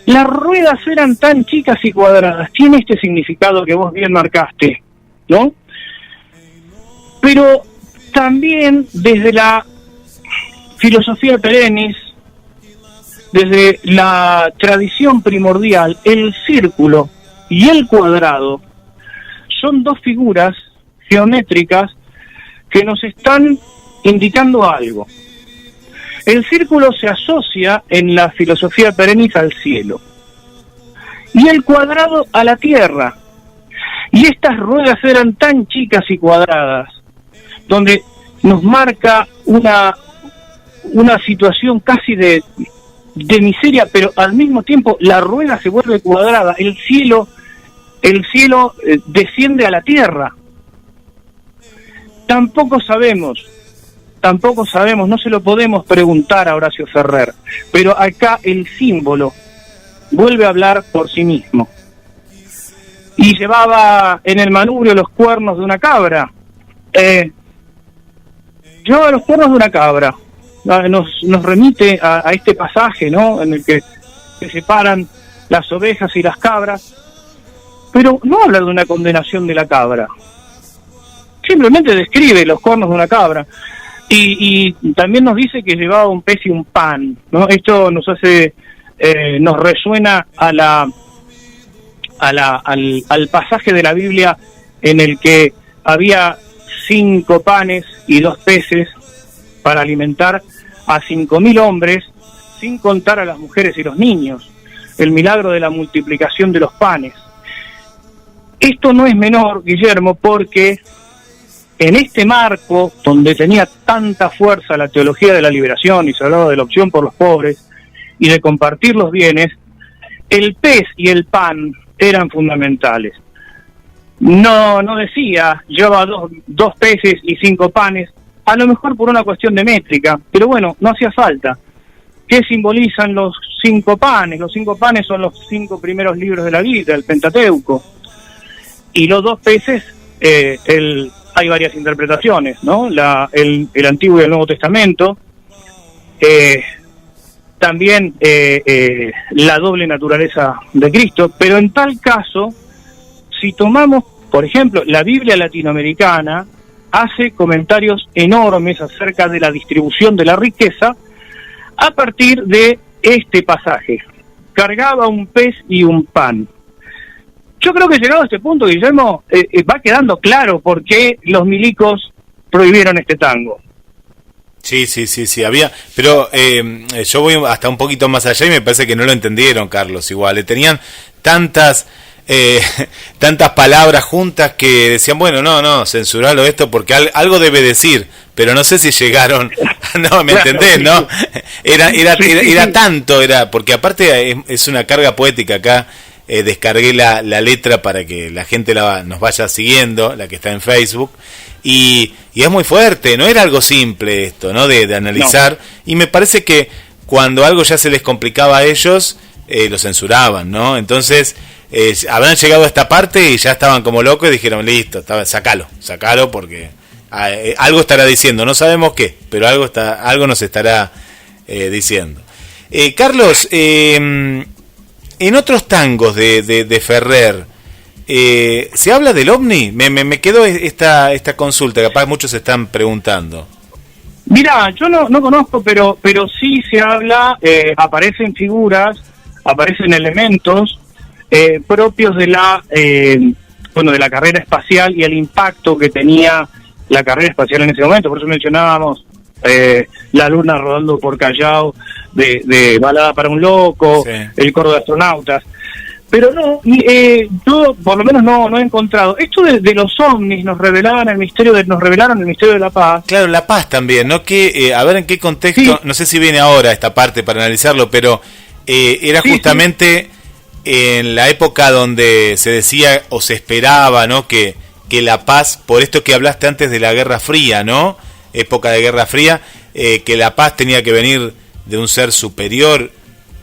Las ruedas eran tan chicas y cuadradas, tiene este significado que vos bien marcaste, ¿no? Pero también desde la filosofía perennis, desde la tradición primordial, el círculo y el cuadrado son dos figuras geométricas que nos están indicando algo. El círculo se asocia en la filosofía perennis al cielo y el cuadrado a la tierra. Y estas ruedas eran tan chicas y cuadradas, donde nos marca una situación casi de miseria, pero al mismo tiempo la rueda se vuelve cuadrada, el cielo desciende a la tierra. Tampoco sabemos, no se lo podemos preguntar a Horacio Ferrer, pero acá el símbolo vuelve a hablar por sí mismo. Y llevaba en el manubrio los cuernos de una cabra. Llevaba los cuernos de una cabra. Nos remite a este pasaje, ¿no?, en el que se separan las ovejas y las cabras, pero no habla de una condenación de la cabra. Simplemente describe los cuernos de una cabra. Y también nos dice que llevaba un pez y un pan, ¿no? Esto nos hace, nos resuena al pasaje de la Biblia en el que había 5 panes y 2 peces para alimentar a 5.000 hombres, sin contar a las mujeres y los niños. El milagro de la multiplicación de los panes. Esto no es menor, Guillermo, porque en este marco, donde tenía tanta fuerza la teología de la liberación y se hablaba de la opción por los pobres y de compartir los bienes, el pez y el pan eran fundamentales. No decía, lleva dos peces y 5 panes, a lo mejor por una cuestión de métrica, pero bueno, no hacía falta. ¿Qué simbolizan los 5 panes? Los 5 panes son los 5 primeros libros de la Biblia, el Pentateuco. Y los 2 peces, hay varias interpretaciones, ¿no? El Antiguo y el Nuevo Testamento, también la doble naturaleza de Cristo, pero en tal caso, si tomamos, por ejemplo, la Biblia latinoamericana, hace comentarios enormes acerca de la distribución de la riqueza a partir de este pasaje. Cargaba un pez y un pan. Yo creo que llegado a este punto, Guillermo, va quedando claro por qué los milicos prohibieron este tango. Sí, había, pero yo voy hasta un poquito más allá y me parece que no lo entendieron, Carlos, igual, tenían tantas tantas palabras juntas que decían, bueno, no, censuralo esto porque algo debe decir, pero no sé si llegaron, no, ¿me entendés, no? Era tanto, porque aparte es una carga poética acá. Descargué la letra para que la gente nos vaya siguiendo, la que está en Facebook, y es muy fuerte, no era algo simple esto, ¿no? De analizar, no. Y me parece que cuando algo ya se les complicaba a ellos, lo censuraban, ¿no? Entonces habrán llegado a esta parte y ya estaban como locos y dijeron, listo, sacalo porque algo estará diciendo, no sabemos qué, pero algo nos estará diciendo. Carlos, en otros tangos de Ferrer, ¿se habla del ovni? Me quedó esta consulta, capaz muchos se están preguntando. Mira, yo no conozco, pero sí se habla, aparecen figuras, aparecen elementos propios de de la carrera espacial y el impacto que tenía la carrera espacial en ese momento. Por eso mencionábamos la luna rodando por Callao, de Balada para un Loco, sí. El coro de astronautas. Pero no, yo por lo menos no he encontrado. Esto de los ovnis nos revelaron el misterio de la paz. Claro, la paz también, ¿no? Que a ver en qué contexto, sí. No sé si viene ahora esta parte para analizarlo, pero era justamente en la época donde se decía o se esperaba, ¿no? Que la paz, por esto que hablaste antes de la Guerra Fría, ¿no? Época de Guerra Fría, que la paz tenía que venir de un ser superior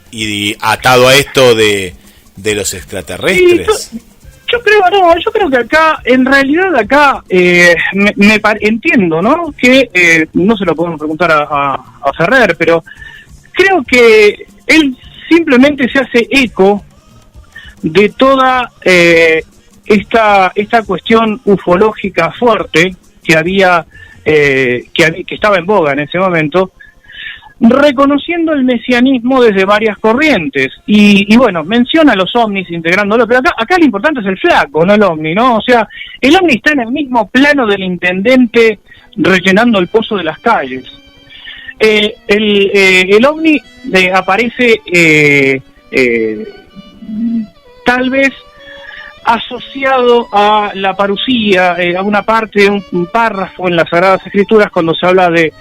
y atado a esto de los extraterrestres. Sí, yo creo que acá, en realidad entiendo, ¿no? Que no se lo podemos preguntar a Ferrer, pero creo que él simplemente se hace eco de toda esta cuestión ufológica fuerte que había, que estaba en boga en ese momento, reconociendo el mesianismo desde varias corrientes, y bueno, menciona los ovnis integrándolo, pero acá lo importante es el flaco, no el ovni, ¿no? O sea, el ovni está en el mismo plano del intendente rellenando el pozo de las calles. El ovni aparece tal vez asociado a la parucía, a una parte, un párrafo en las Sagradas Escrituras cuando se habla de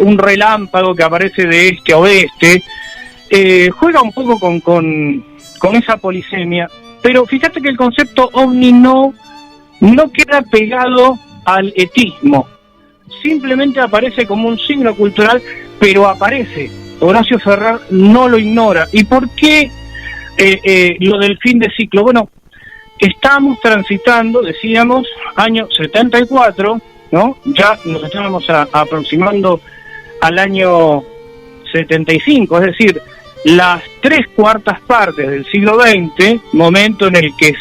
un relámpago que aparece de este a oeste, juega un poco con esa polisemia, pero fíjate que el concepto ovni no queda pegado al etismo, simplemente aparece como un signo cultural, pero aparece. Horacio Ferrer no lo ignora. ¿Y por qué lo del fin de ciclo? Bueno, estamos transitando, decíamos, año 74, ¿no? Ya nos estábamos aproximando al año 75, es decir, las 3/4 partes del siglo XX, momento en el que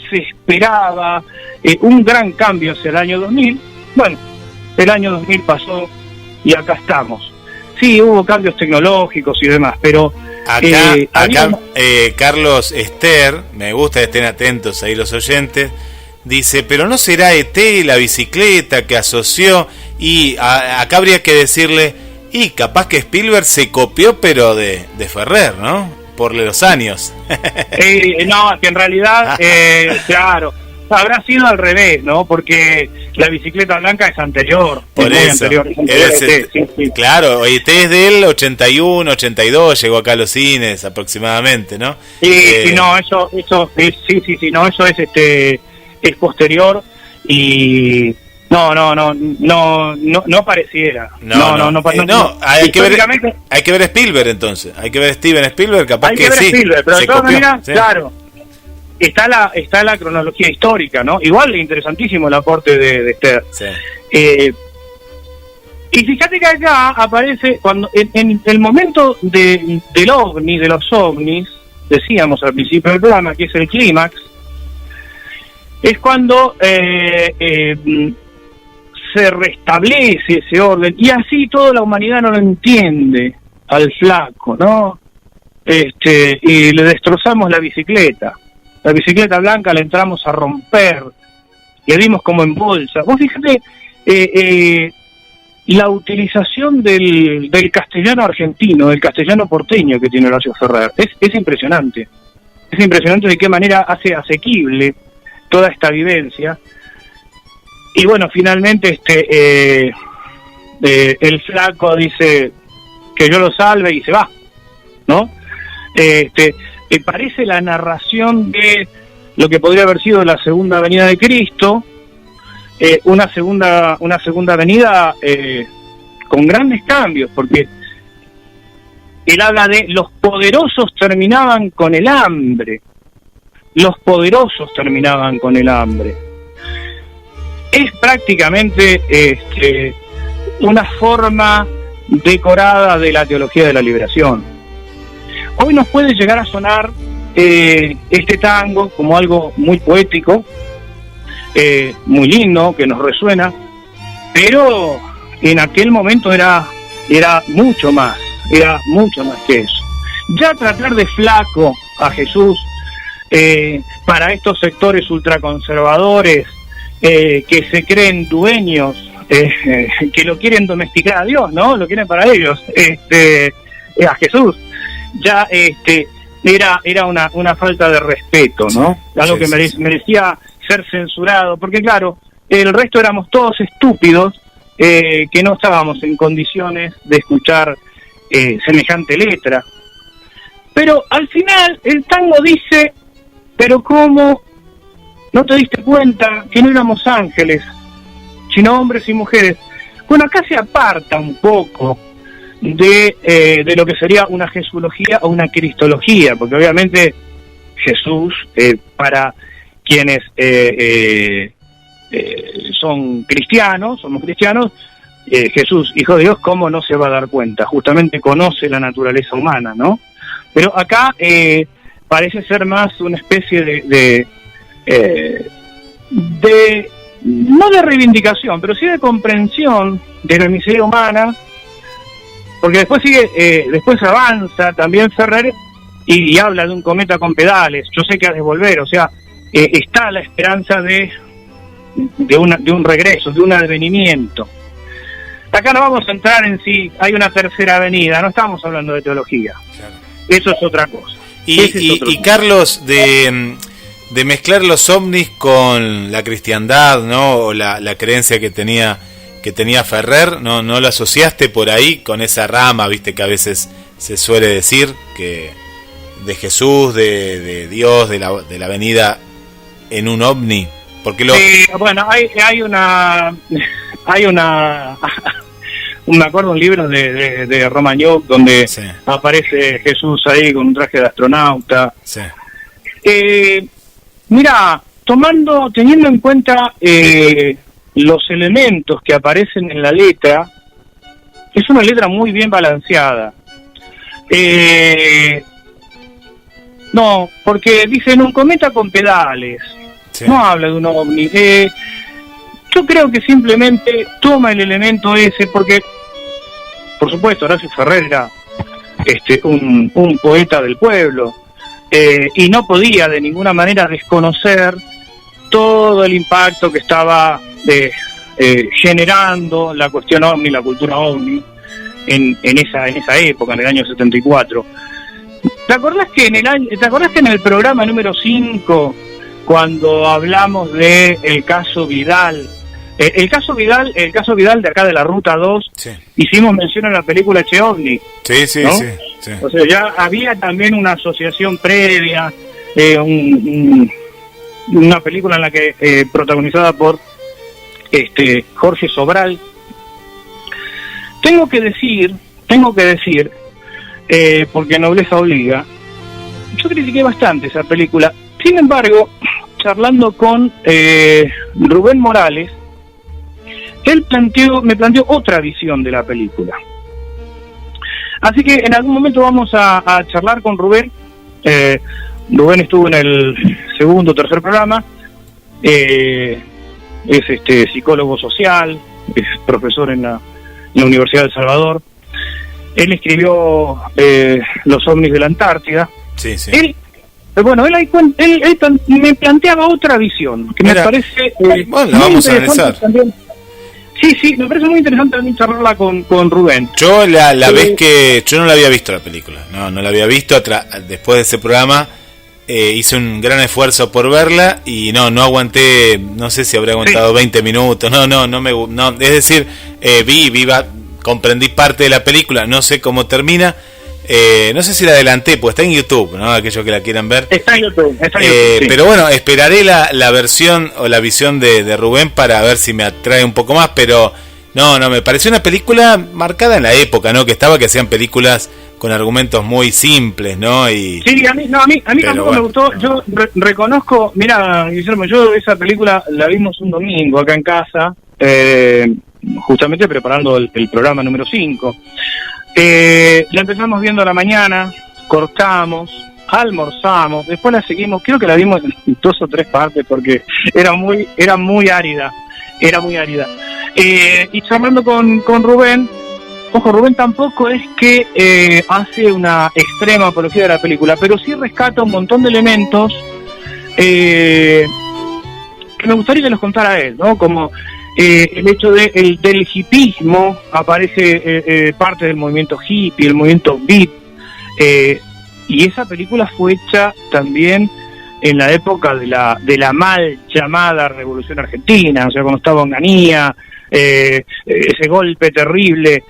se esperaba un gran cambio hacia el año 2000. Bueno, el año 2000 pasó y acá estamos. Sí, hubo cambios tecnológicos y demás, pero acá Carlos Esther, me gusta que estén atentos ahí los oyentes, dice, pero no será ET la bicicleta que asoció, y acá habría que decirle, y capaz que Spielberg se copió, pero de Ferrer, ¿no? Por los años. No, que en realidad, claro, habrá sido al revés, ¿no? Porque la bicicleta blanca es anterior. Por eso. Sí. Claro, ET es del 81, 82, llegó acá a los cines aproximadamente, ¿no? Sí, no, eso es, no, eso es posterior y no pareciera. No, hay que ver Spielberg entonces, hay que ver Steven Spielberg, capaz hay que ver sí. Spielberg, pero de todas maneras, sí. Claro, está la cronología histórica, ¿no? Igual interesantísimo el aporte de Esther. Sí. Y fíjate que acá aparece, cuando en el momento de los ovnis, decíamos al principio del programa, que es el clímax, es cuando se restablece ese orden, y así toda la humanidad no lo entiende al flaco, ¿no? Y le destrozamos la bicicleta blanca, la entramos a romper, le dimos como en bolsa. Vos fíjate la utilización del castellano argentino, del castellano porteño que tiene Horacio Ferrer, es impresionante. Es impresionante de qué manera hace asequible toda esta vivencia. Y bueno, finalmente el flaco dice que yo lo salve y se va, ¿no? Parece la narración de lo que podría haber sido la segunda venida de Cristo, una segunda venida con grandes cambios, porque él habla de los poderosos terminaban con el hambre. Los poderosos terminaban con el hambre. Es prácticamente una forma decorada de la teología de la liberación. Hoy nos puede llegar a sonar este tango como algo muy poético, muy lindo, que nos resuena, pero en aquel momento era mucho más que eso. Ya tratar de flaco a Jesús para estos sectores ultraconservadores que se creen dueños, que lo quieren domesticar a Dios, ¿no? Lo quieren para ellos, a Jesús. Ya era una falta de respeto, ¿no? Algo que merecía ser censurado, porque claro, el resto éramos todos estúpidos que no estábamos en condiciones de escuchar semejante letra. Pero al final el tango dice, pero ¿cómo no te diste cuenta que no éramos ángeles, sino hombres y mujeres? Bueno, acá se aparta un poco de lo que sería una jesulogía o una cristología, porque obviamente Jesús, para quienes somos cristianos, Jesús, Hijo de Dios, ¿cómo no se va a dar cuenta? Justamente conoce la naturaleza humana, ¿no? Pero acá parece ser más una especie de no de reivindicación, pero sí de comprensión de la miseria humana, porque después avanza también Ferrer y habla de un cometa con pedales. Yo sé que ha de volver, o sea, está la esperanza de un regreso, de un advenimiento. Acá no vamos a entrar en si hay una tercera venida, no estamos hablando de teología. Claro. Eso es otra cosa. Y Carlos, de mezclar los ovnis con la cristiandad, ¿no? O la creencia que tenía Ferrer, ¿no lo asociaste por ahí con esa rama, viste, que a veces se suele decir que de Jesús, de Dios, de la venida en un ovni? Porque bueno, hay una me acuerdo un libro de Romagnoc donde aparece Jesús ahí con un traje de astronauta. Sí. Mira, teniendo en cuenta los elementos que aparecen en la letra, es una letra muy bien balanceada. No, porque dicen un cometa con pedales, no habla de un ovni. Yo creo que simplemente toma el elemento ese, porque, por supuesto, Horacio Ferrer era un poeta del pueblo, y no podía de ninguna manera desconocer todo el impacto que estaba generando la cuestión ovni, la cultura ovni, en esa época, en el año 74. ¿Te acordás que en el programa número 5, cuando hablamos de el caso Vidal, el caso Vidal de acá de la Ruta 2, hicimos mención a la película Che OVNI? Sí. O sea, ya había también una asociación previa, una película en la que protagonizada por Jorge Sobral. Tengo que decir, porque nobleza obliga, yo critiqué bastante esa película. Sin embargo, charlando con Rubén Morales, él me planteó otra visión de la película. Así que en algún momento vamos a charlar con Rubén. Rubén estuvo en el segundo o tercer programa. Es psicólogo social, es profesor en la Universidad de El Salvador. Él escribió Los ovnis de la Antártida. Sí. Él me planteaba otra visión que me parece bueno, la vamos a analizar también. Sí, me parece muy interesante también charlarla con Rubén. Yo la vez que yo no la había visto la película, no la había visto después de ese programa. hice un gran esfuerzo por verla y no aguanté, no sé si habré aguantado 20 minutos, no, es decir, comprendí parte de la película, no sé cómo termina, no sé si la adelanté, pues está en YouTube, ¿no? Aquellos que la quieran ver. Está en YouTube, sí. Pero bueno, esperaré la versión o la visión de Rubén para ver si me atrae un poco más, pero no, me pareció una película marcada en la época, ¿no? Que hacían películas con argumentos muy simples, ¿no? Y sí, a mí tampoco me gustó. Yo reconozco, mira, Guillermo, yo esa película la vimos un domingo acá en casa, justamente preparando el programa número 5. La empezamos viendo a la mañana, cortamos, almorzamos, después la seguimos, creo que la vimos en 2 o 3 partes porque era muy árida. Y charlando con Rubén, ojo, Rubén tampoco es que hace una extrema apología de la película, pero sí rescata un montón de elementos que me gustaría que los contara él, ¿no? Como el hecho del hipismo, aparece parte del movimiento hippie, el movimiento beat, y esa película fue hecha también en la época de la mal llamada Revolución Argentina, o sea, cuando estaba Onganía, ese golpe terrible,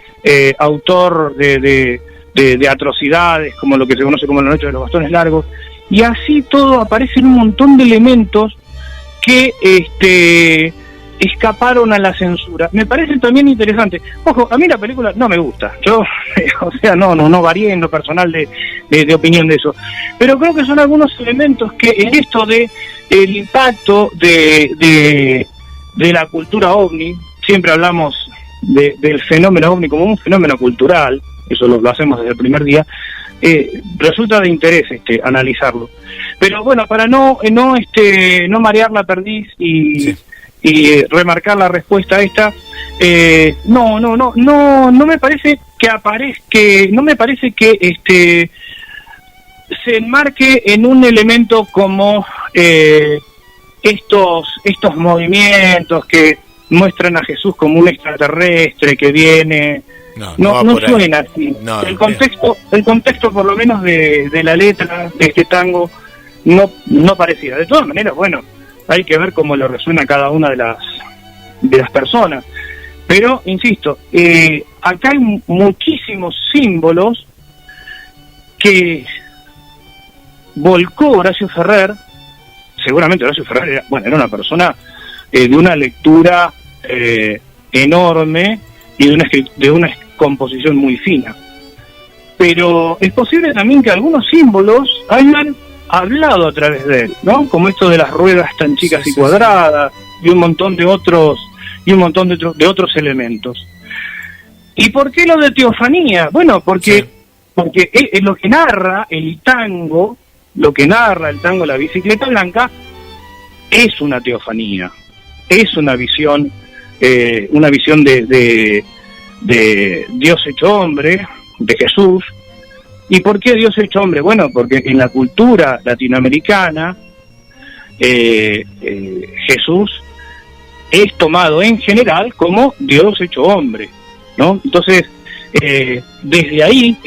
autor de atrocidades, como lo que se conoce como la noche de los bastones largos, y así todo aparecen un montón de elementos que escaparon a la censura. Me parece también interesante. Ojo, a mí la película no me gusta. Yo, o sea, no varié en lo personal de opinión de eso. Pero creo que son algunos elementos que en esto de el impacto de la cultura ovni, siempre hablamos del fenómeno ovni como un fenómeno cultural, eso lo hacemos desde el primer día, resulta de interés analizarlo. Pero bueno, para no marear la perdiz y remarcar la respuesta a esta, no me parece que aparezca, no me parece que se enmarque en un elemento como estos movimientos que muestran a Jesús como un extraterrestre que viene. No suena así. El contexto por lo menos de la letra de este tango no parecía. De todas maneras, bueno, hay que ver cómo le resuena a cada una de las personas. Pero, insisto, acá hay muchísimos símbolos que volcó Horacio Ferrer. Seguramente Horacio Ferrer era una persona de una lectura enorme y de una composición muy fina. Pero es posible también que algunos símbolos hayan hablado a través de él, ¿no? Como esto de las ruedas tan chicas y cuadradas, y un montón de otros elementos. ¿Y por qué lo de teofanía? Bueno, porque lo que narra el tango, La Bicicleta Blanca, es una teofanía, es una visión de Dios hecho hombre, de Jesús. ¿Y por qué Dios hecho hombre? Bueno, porque en la cultura latinoamericana Jesús es tomado en general como Dios hecho hombre, ¿no? Entonces, desde ahí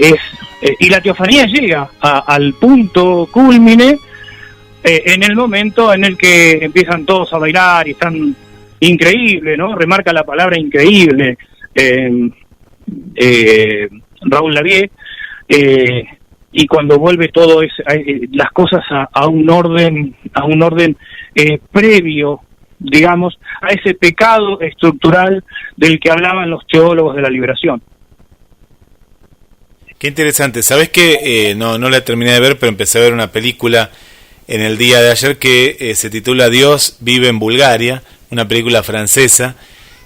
y la teofanía llega al punto cúlmine en el momento en el que empiezan todos a bailar y están increíble, ¿no? Remarca la palabra increíble Raúl Lavie, y cuando vuelve todo las cosas a un orden previo, digamos, a ese pecado estructural del que hablaban los teólogos de la liberación. Qué interesante. ¿Sabés que no la terminé de ver, pero empecé a ver una película en el día de ayer que se titula Dios vive en Bulgaria, una película francesa,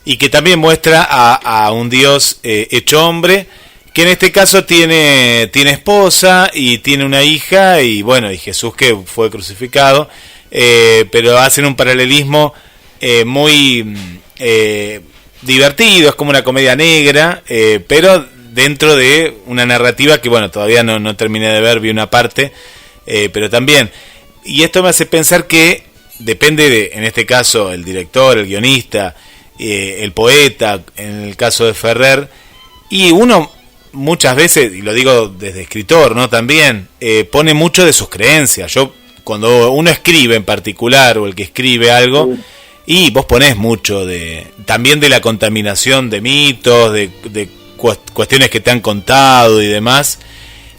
y que también muestra a un Dios hecho hombre, que en este caso tiene esposa y tiene una hija, y bueno, y Jesús que fue crucificado, pero hacen un paralelismo muy divertido, es como una comedia negra, pero dentro de una narrativa que, bueno, todavía no terminé de ver, vi una parte, pero también, y esto me hace pensar que depende en este caso, el director, el guionista, el poeta, en el caso de Ferrer, y uno muchas veces, y lo digo desde escritor, ¿no? También pone mucho de sus creencias. Yo cuando uno escribe en particular, o el que escribe algo, y vos ponés mucho también de la contaminación de mitos, de cuestiones que te han contado y demás,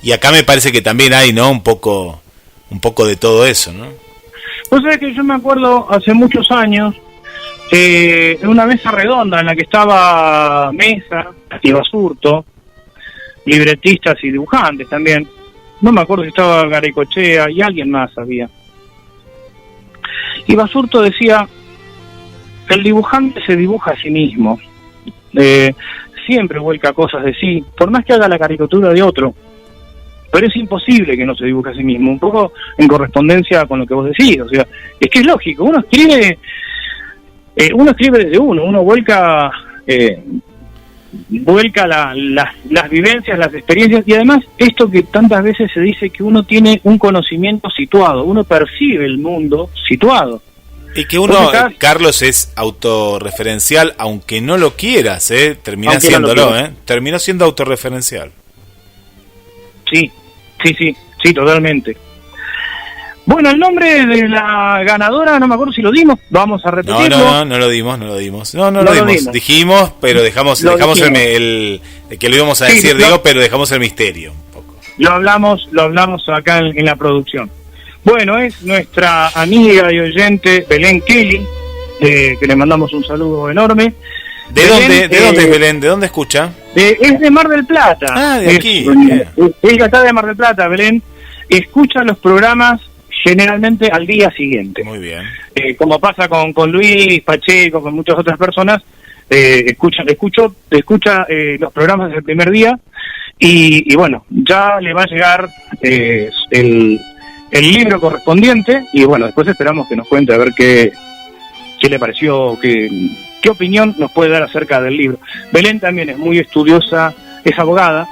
y acá me parece que también hay, ¿no? Un poco de todo eso, ¿no? Pues es que yo me acuerdo hace muchos años, en una mesa redonda en la que estaba Mesa y Basurto, libretistas y dibujantes también, no me acuerdo si estaba Garaycochea y alguien más había. Y Basurto decía, el dibujante se dibuja a sí mismo, siempre vuelca cosas de sí, por más que haga la caricatura de otro, pero es imposible que no se dibuje a sí mismo, un poco en correspondencia con lo que vos decís, o sea, es que es lógico, uno escribe desde uno vuelca las vivencias, las experiencias, y además esto que tantas veces se dice que uno tiene un conocimiento situado, uno percibe el mundo situado. Y que uno, Carlos, es autorreferencial, aunque no lo quieras, termina haciéndolo, terminó siendo autorreferencial. Sí, totalmente. Bueno, el nombre de la ganadora, no me acuerdo si lo dimos, vamos a repetirlo. No lo dimos. No lo dimos. Dijimos, pero dejamos el que lo íbamos a decir, pero dejamos el misterio un poco. Lo hablamos acá en la producción. Bueno, es nuestra amiga y oyente Belén Kelly, que le mandamos un saludo enorme. ¿De dónde es Belén? ¿De dónde escucha? Es de Mar del Plata. Ah, de aquí. Ella está de Mar del Plata, Belén. Escucha los programas generalmente al día siguiente. Muy bien. Como pasa con Luis Pacheco, con muchas otras personas, escucha los programas desde el primer día y bueno, ya le va a llegar el libro correspondiente y bueno, después esperamos que nos cuente a ver qué le pareció, qué opinión nos puede dar acerca del libro. Belén también es muy estudiosa, es abogada,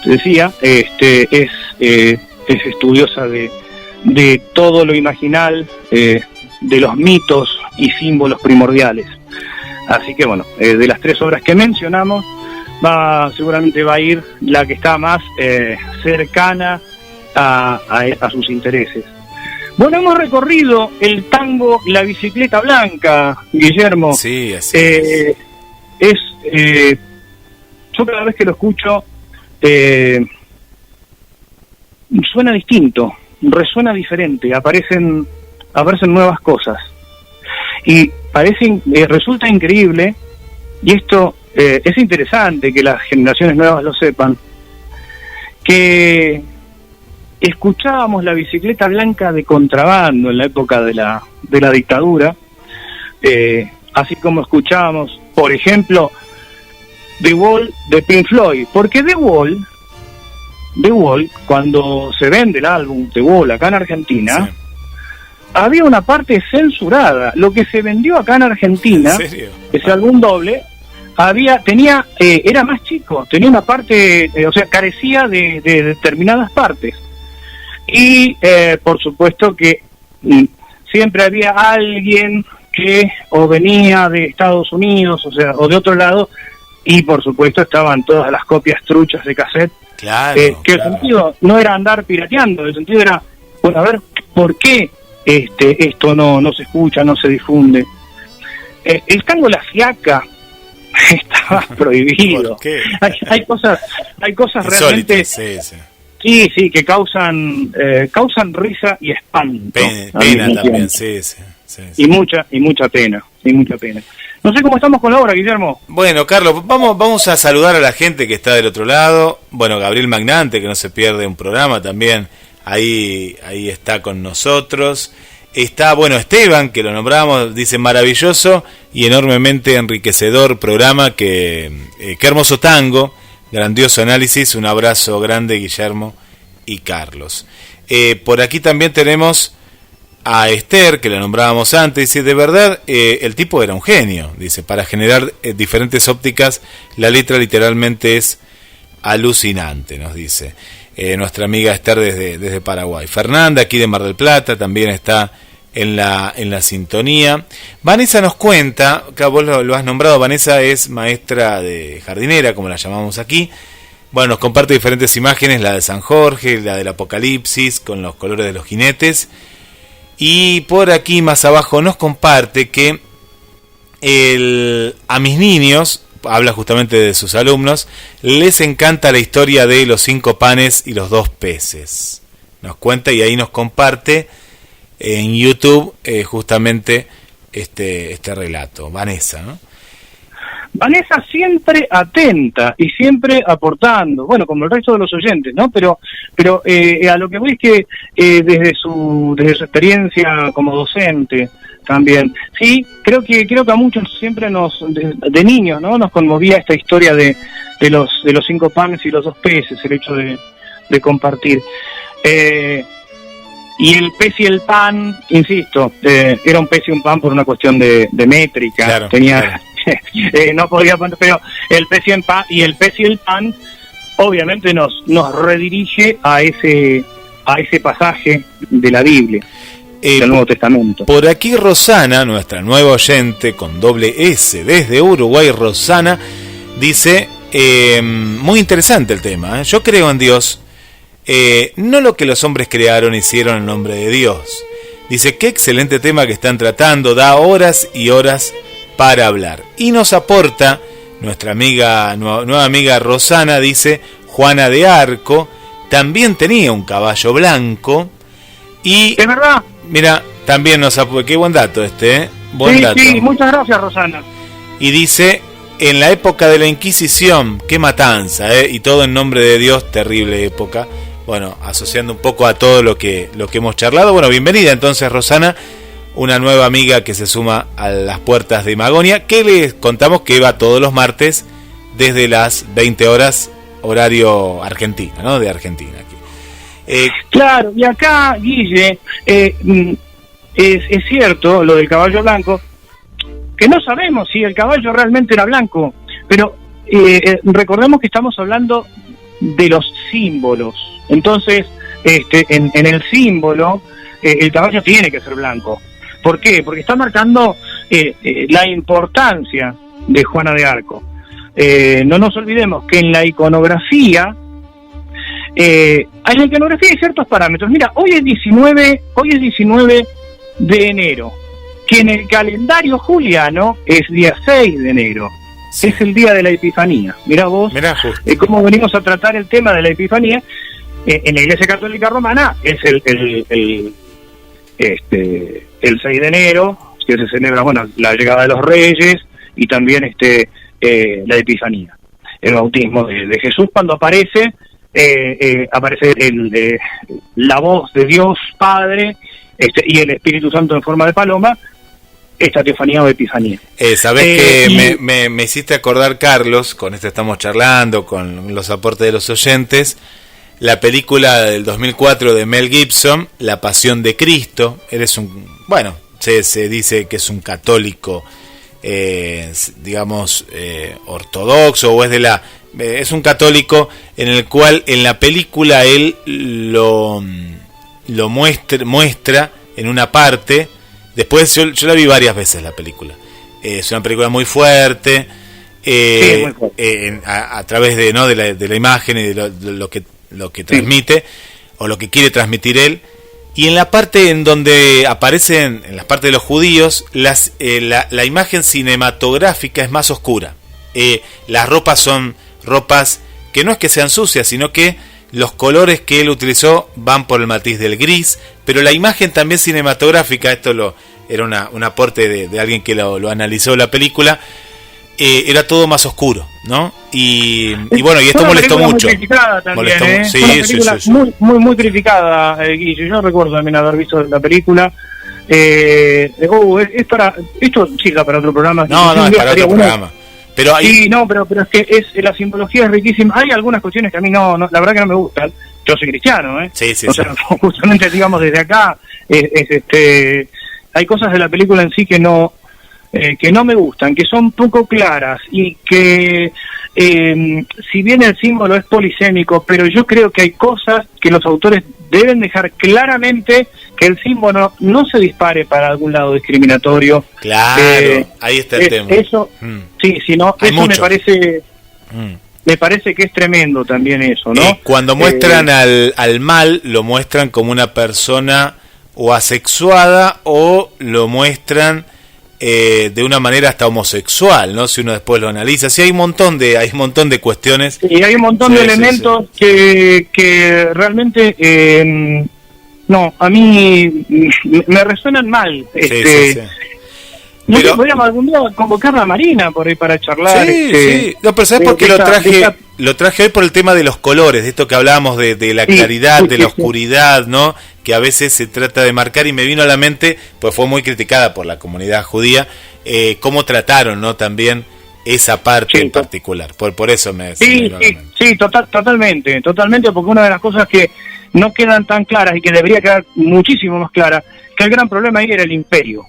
te decía, es estudiosa de todo lo imaginal, de los mitos y símbolos primordiales. Así que bueno, de las 3 obras que mencionamos, seguramente va a ir la que está más cercana a sus intereses. Bueno, hemos recorrido el tango La Bicicleta Blanca, Guillermo. Sí, así es. Yo cada vez que lo escucho, suena distinto, resuena diferente, aparecen nuevas cosas. Y resulta increíble, y esto es interesante que las generaciones nuevas lo sepan, que escuchábamos La Bicicleta Blanca de contrabando en la época de la dictadura, así como escuchábamos, por ejemplo, The Wall de Pink Floyd, porque The Wall, cuando se vende el álbum The Wall acá en Argentina, sí, había una parte censurada. Lo que se vendió acá en Argentina, ese álbum doble, era más chico, tenía una parte, carecía de determinadas partes. Y por supuesto que siempre había alguien que o venía de Estados Unidos, o de otro lado, y por supuesto estaban todas las copias truchas de cassette. Claro, que el sentido no era andar pirateando, el sentido era, bueno, a ver, ¿por qué esto no se escucha, no se difunde? El tango La Fiaca estaba prohibido. Hay cosas realmente insólitas, sí, que causan risa y espanto. Pena también, sí. Y mucha pena. No sé cómo estamos con la obra, Guillermo. Bueno, Carlos, vamos a saludar a la gente que está del otro lado. Bueno, Gabriel Magnante, que no se pierde un programa también, ahí está con nosotros. Está, bueno, Esteban, que lo nombramos, dice maravilloso y enormemente enriquecedor programa, qué hermoso tango, grandioso análisis, un abrazo grande, Guillermo y Carlos. Por aquí también tenemos a Esther, que la nombrábamos antes, dice, de verdad, el tipo era un genio, dice, para generar diferentes ópticas, la letra literalmente es alucinante, nos dice nuestra amiga Esther desde Paraguay. Fernanda, aquí de Mar del Plata, también está en la sintonía. Vanessa nos cuenta, que vos lo has nombrado, Vanessa es maestra de jardinera, como la llamamos aquí. Bueno, nos comparte diferentes imágenes, la de San Jorge, la del Apocalipsis, con los colores de los jinetes. Y por aquí más abajo nos comparte que a mis niños, habla justamente de sus alumnos, les encanta la historia de los 5 panes y los 2 peces. Nos cuenta y ahí nos comparte en YouTube justamente este relato. Vanessa, ¿no? Vanessa siempre atenta y siempre aportando, bueno, como el resto de los oyentes, ¿no? Pero a lo que voy es que desde su experiencia como docente también, sí, creo que a muchos siempre de niños, ¿no? Nos conmovía esta historia de los 5 panes y los 2 peces, el hecho de compartir. Y el pez y el pan, insisto, era un pez y un pan por una cuestión de métrica, claro, tenía... Claro. No podía poner, pero el pez y el pan obviamente nos redirige a ese pasaje de la Biblia, del Nuevo Testamento. Por aquí Rosana, nuestra nueva oyente con doble S desde Uruguay, Rosana dice, muy interesante el tema, yo creo en Dios, no lo que los hombres crearon hicieron en nombre de Dios. Dice, qué excelente tema que están tratando, da horas y horas para hablar. Y nos aporta nuestra nueva amiga Rosana, dice, Juana de Arco también tenía un caballo blanco y... ¿Es verdad? Mira, también nos aporta, qué buen dato buen dato. Sí, muchas gracias, Rosana. Y dice, en la época de la Inquisición, qué matanza, y todo en nombre de Dios, terrible época. Bueno, asociando un poco a todo lo que hemos charlado. Bueno, bienvenida entonces, Rosana, una nueva amiga que se suma a las puertas de Magonia, que les contamos que va todos los martes desde las 20 horas, horario Argentina, ¿no? De Argentina. Aquí. Claro, y acá, Guille, es cierto lo del caballo blanco, que no sabemos si el caballo realmente era blanco, pero recordemos que estamos hablando de los símbolos. Entonces, en el símbolo, el caballo tiene que ser blanco. ¿Por qué? Porque está marcando la importancia de Juana de Arco. No nos olvidemos que en la iconografía hay ciertos parámetros. Mira, hoy es 19 de enero, que en el calendario juliano es día 6 de enero. Sí. Es el día de la Epifanía. Mirá vos cómo venimos a tratar el tema de la Epifanía. En la Iglesia Católica Romana es el 6 de enero, que se celebra, bueno, la llegada de los Reyes y también la Epifanía, el bautismo de Jesús. Cuando aparece la voz de Dios Padre y el Espíritu Santo en forma de paloma, esta teofanía o epifanía. Sabés que me hiciste acordar, Carlos, con esto estamos charlando, con los aportes de los oyentes, la película del 2004 de Mel Gibson, La Pasión de Cristo. Eres se dice que es un católico, ortodoxo, o es un católico en el cual en la película él lo muestra en una parte. Después yo la vi varias veces la película. Es una película muy fuerte, muy fuerte. A través de la imagen y de lo que transmite, o lo que quiere transmitir él. Y en la parte en donde aparecen, en las partes de los judíos, la imagen cinematográfica es más oscura. Las ropas son ropas que no es que sean sucias, sino que los colores que él utilizó van por el matiz del gris, pero la imagen también cinematográfica, esto era un aporte de alguien que lo analizó la película, era todo más oscuro, ¿no? Y bueno, y esto molestó mucho. Muy criticada también, sí. Muy criticada, Guille. Yo recuerdo también haber visto la película. Es para esto sí, para otro programa. No, es para otro programa. Pero ahí... Sí, pero es que la simbología es riquísima. Hay algunas cuestiones que a mí no la verdad que no me gustan. Yo soy cristiano, Sí. O sea, justamente, digamos, desde acá, hay cosas de la película en sí que no me gustan, que son poco claras y que, si bien el símbolo es polisémico, pero yo creo que hay cosas que los autores deben dejar claramente, que el símbolo no se dispare para algún lado discriminatorio. Claro, ahí está el tema. Eso, sí, si no, eso mucho. Me parece que es tremendo también eso, ¿no? Cuando muestran al mal, lo muestran como una persona o asexuada o lo muestran de una manera hasta homosexual, ¿no? Si uno después lo analiza, sí, hay un montón de cuestiones. Y hay un montón de elementos que realmente no, a mí me resuenan mal. No sé, podríamos algún día convocar a Marina por ahí para charlar. Sí. No, pero ¿sabes por qué lo traje hoy? Por el tema de los colores, de esto que hablábamos de la claridad, de la oscuridad, ¿no? Que a veces se trata de marcar, y me vino a la mente, pues fue muy criticada por la comunidad judía, cómo trataron, ¿no? También esa parte en particular. Por eso me vino a la mente. Totalmente, porque una de las cosas que no quedan tan claras y que debería quedar muchísimo más clara, que el gran problema ahí era el imperio.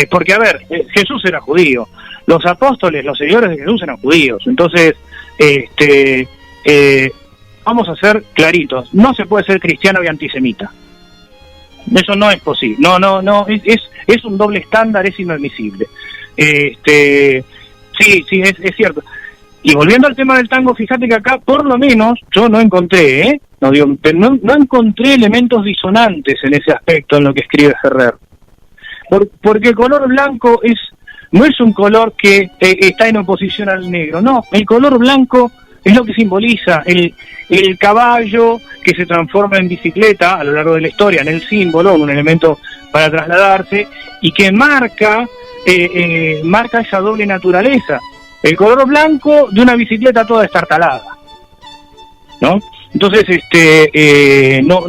Porque, a ver, Jesús era judío, los apóstoles, los seguidores de Jesús eran judíos, entonces, vamos a ser claritos, no se puede ser cristiano y antisemita. Eso no es posible, no, es un doble estándar, es inadmisible. Sí, es cierto. Y volviendo al tema del tango, fíjate que acá, por lo menos, yo no encontré, no encontré elementos disonantes en ese aspecto en lo que escribe Ferrer. Porque el color blanco no es un color que está en oposición al negro, no, el color blanco es lo que simboliza el caballo que se transforma en bicicleta a lo largo de la historia, en el símbolo, en un elemento para trasladarse, y que marca esa doble naturaleza, el color blanco de una bicicleta toda estartalada, ¿no? Entonces, no,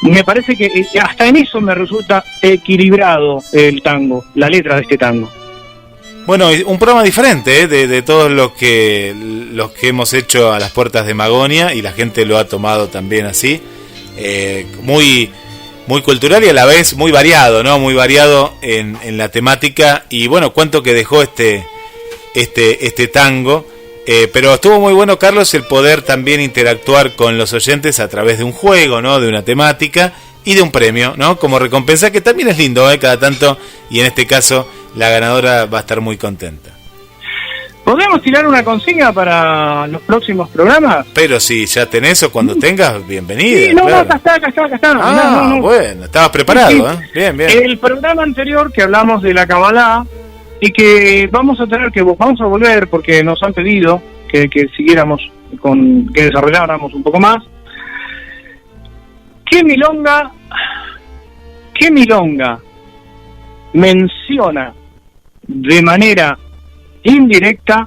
me parece que hasta en eso me resulta equilibrado el tango, la letra de este tango. Bueno, un programa diferente de todos los que hemos hecho a las puertas de Magonia, y la gente lo ha tomado también así, muy cultural y a la vez muy variado, ¿no? Muy variado en la temática, y bueno, cuánto que dejó este tango. Pero estuvo muy bueno, Carlos, el poder también interactuar con los oyentes a través de un juego, ¿no? De una temática y de un premio, ¿no? Como recompensa, que también es lindo, cada tanto, y en este caso la ganadora va a estar muy contenta. ¿Podemos tirar una consigna para los próximos programas? Pero si ya tenés o cuando tengas, bienvenida. Sí, no, claro. acá está. No. Bueno, estabas preparado, Sí. Bien. El programa anterior que hablamos de la Kabbalah, y que vamos a volver porque nos han pedido que siguiéramos que desarrolláramos un poco más. ¿Qué milonga menciona de manera indirecta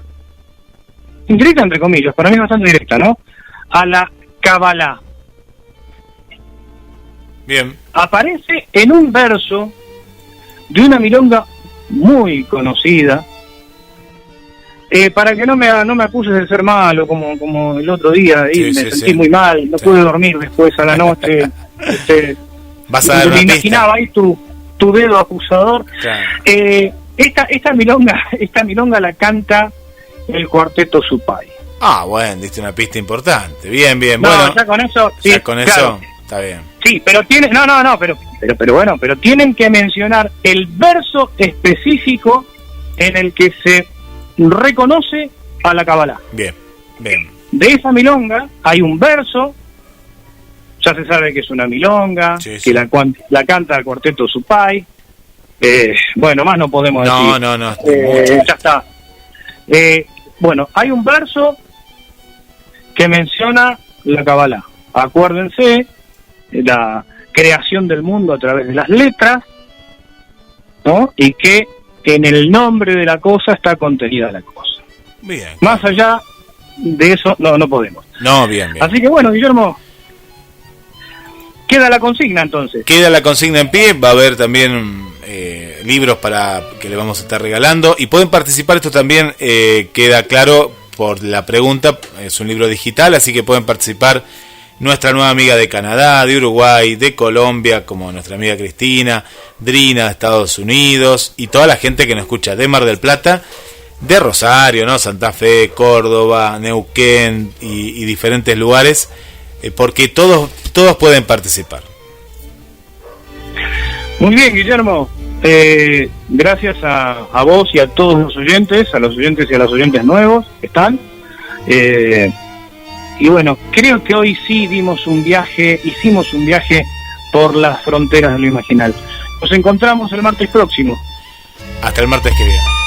entre comillas, para mí es bastante directa, ¿no?, a la Kabbalah? Bien. Aparece en un verso de una milonga muy conocida, para que no me acuses de ser malo como el otro día, me sentí muy mal, no pude dormir después a la noche. Vas a dar me imaginaba ahí tu dedo acusador. Claro. Esta milonga la canta el cuarteto Supay. Bueno, diste una pista importante. Bien, No, bueno. ya con eso, sí, ya con claro. eso está bien. Sí, pero pero tienen que mencionar el verso específico en el que se reconoce a la Kabbalah. Bien. De esa milonga hay un verso, ya se sabe que es una milonga, que la canta el cuarteto Supay. Bueno, más no podemos decir. No. Ya está. Bueno, hay un verso que menciona la Kabbalah. Acuérdense, la creación del mundo a través de las letras, ¿no? Y que en el nombre de la cosa está contenida la cosa. Bien. Más allá de eso, no podemos. No, bien. Así que bueno, Guillermo, queda la consigna entonces. Queda la consigna en pie, va a haber también libros para que le vamos a estar regalando, y pueden participar. Esto también queda claro por la pregunta, es un libro digital, así que pueden participar nuestra nueva amiga de Canadá, de Uruguay, de Colombia, como nuestra amiga Cristina, Drina de Estados Unidos, y toda la gente que nos escucha de Mar del Plata, de Rosario, ¿no?, Santa Fe, Córdoba, Neuquén y diferentes lugares, porque todos pueden participar. Muy bien, Guillermo. Gracias a vos y a todos los oyentes, a los oyentes y a las oyentes nuevos que están. Y bueno, creo que hoy sí hicimos un viaje por las fronteras de lo imaginal. Nos encontramos el martes próximo. Hasta el martes que viene.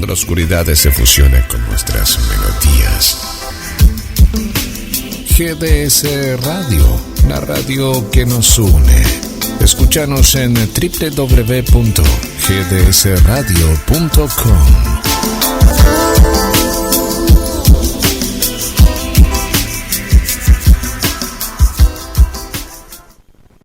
La oscuridad se fusiona con nuestras melodías. GDS Radio, la radio que nos une. Escúchanos en www.gdsradio.com.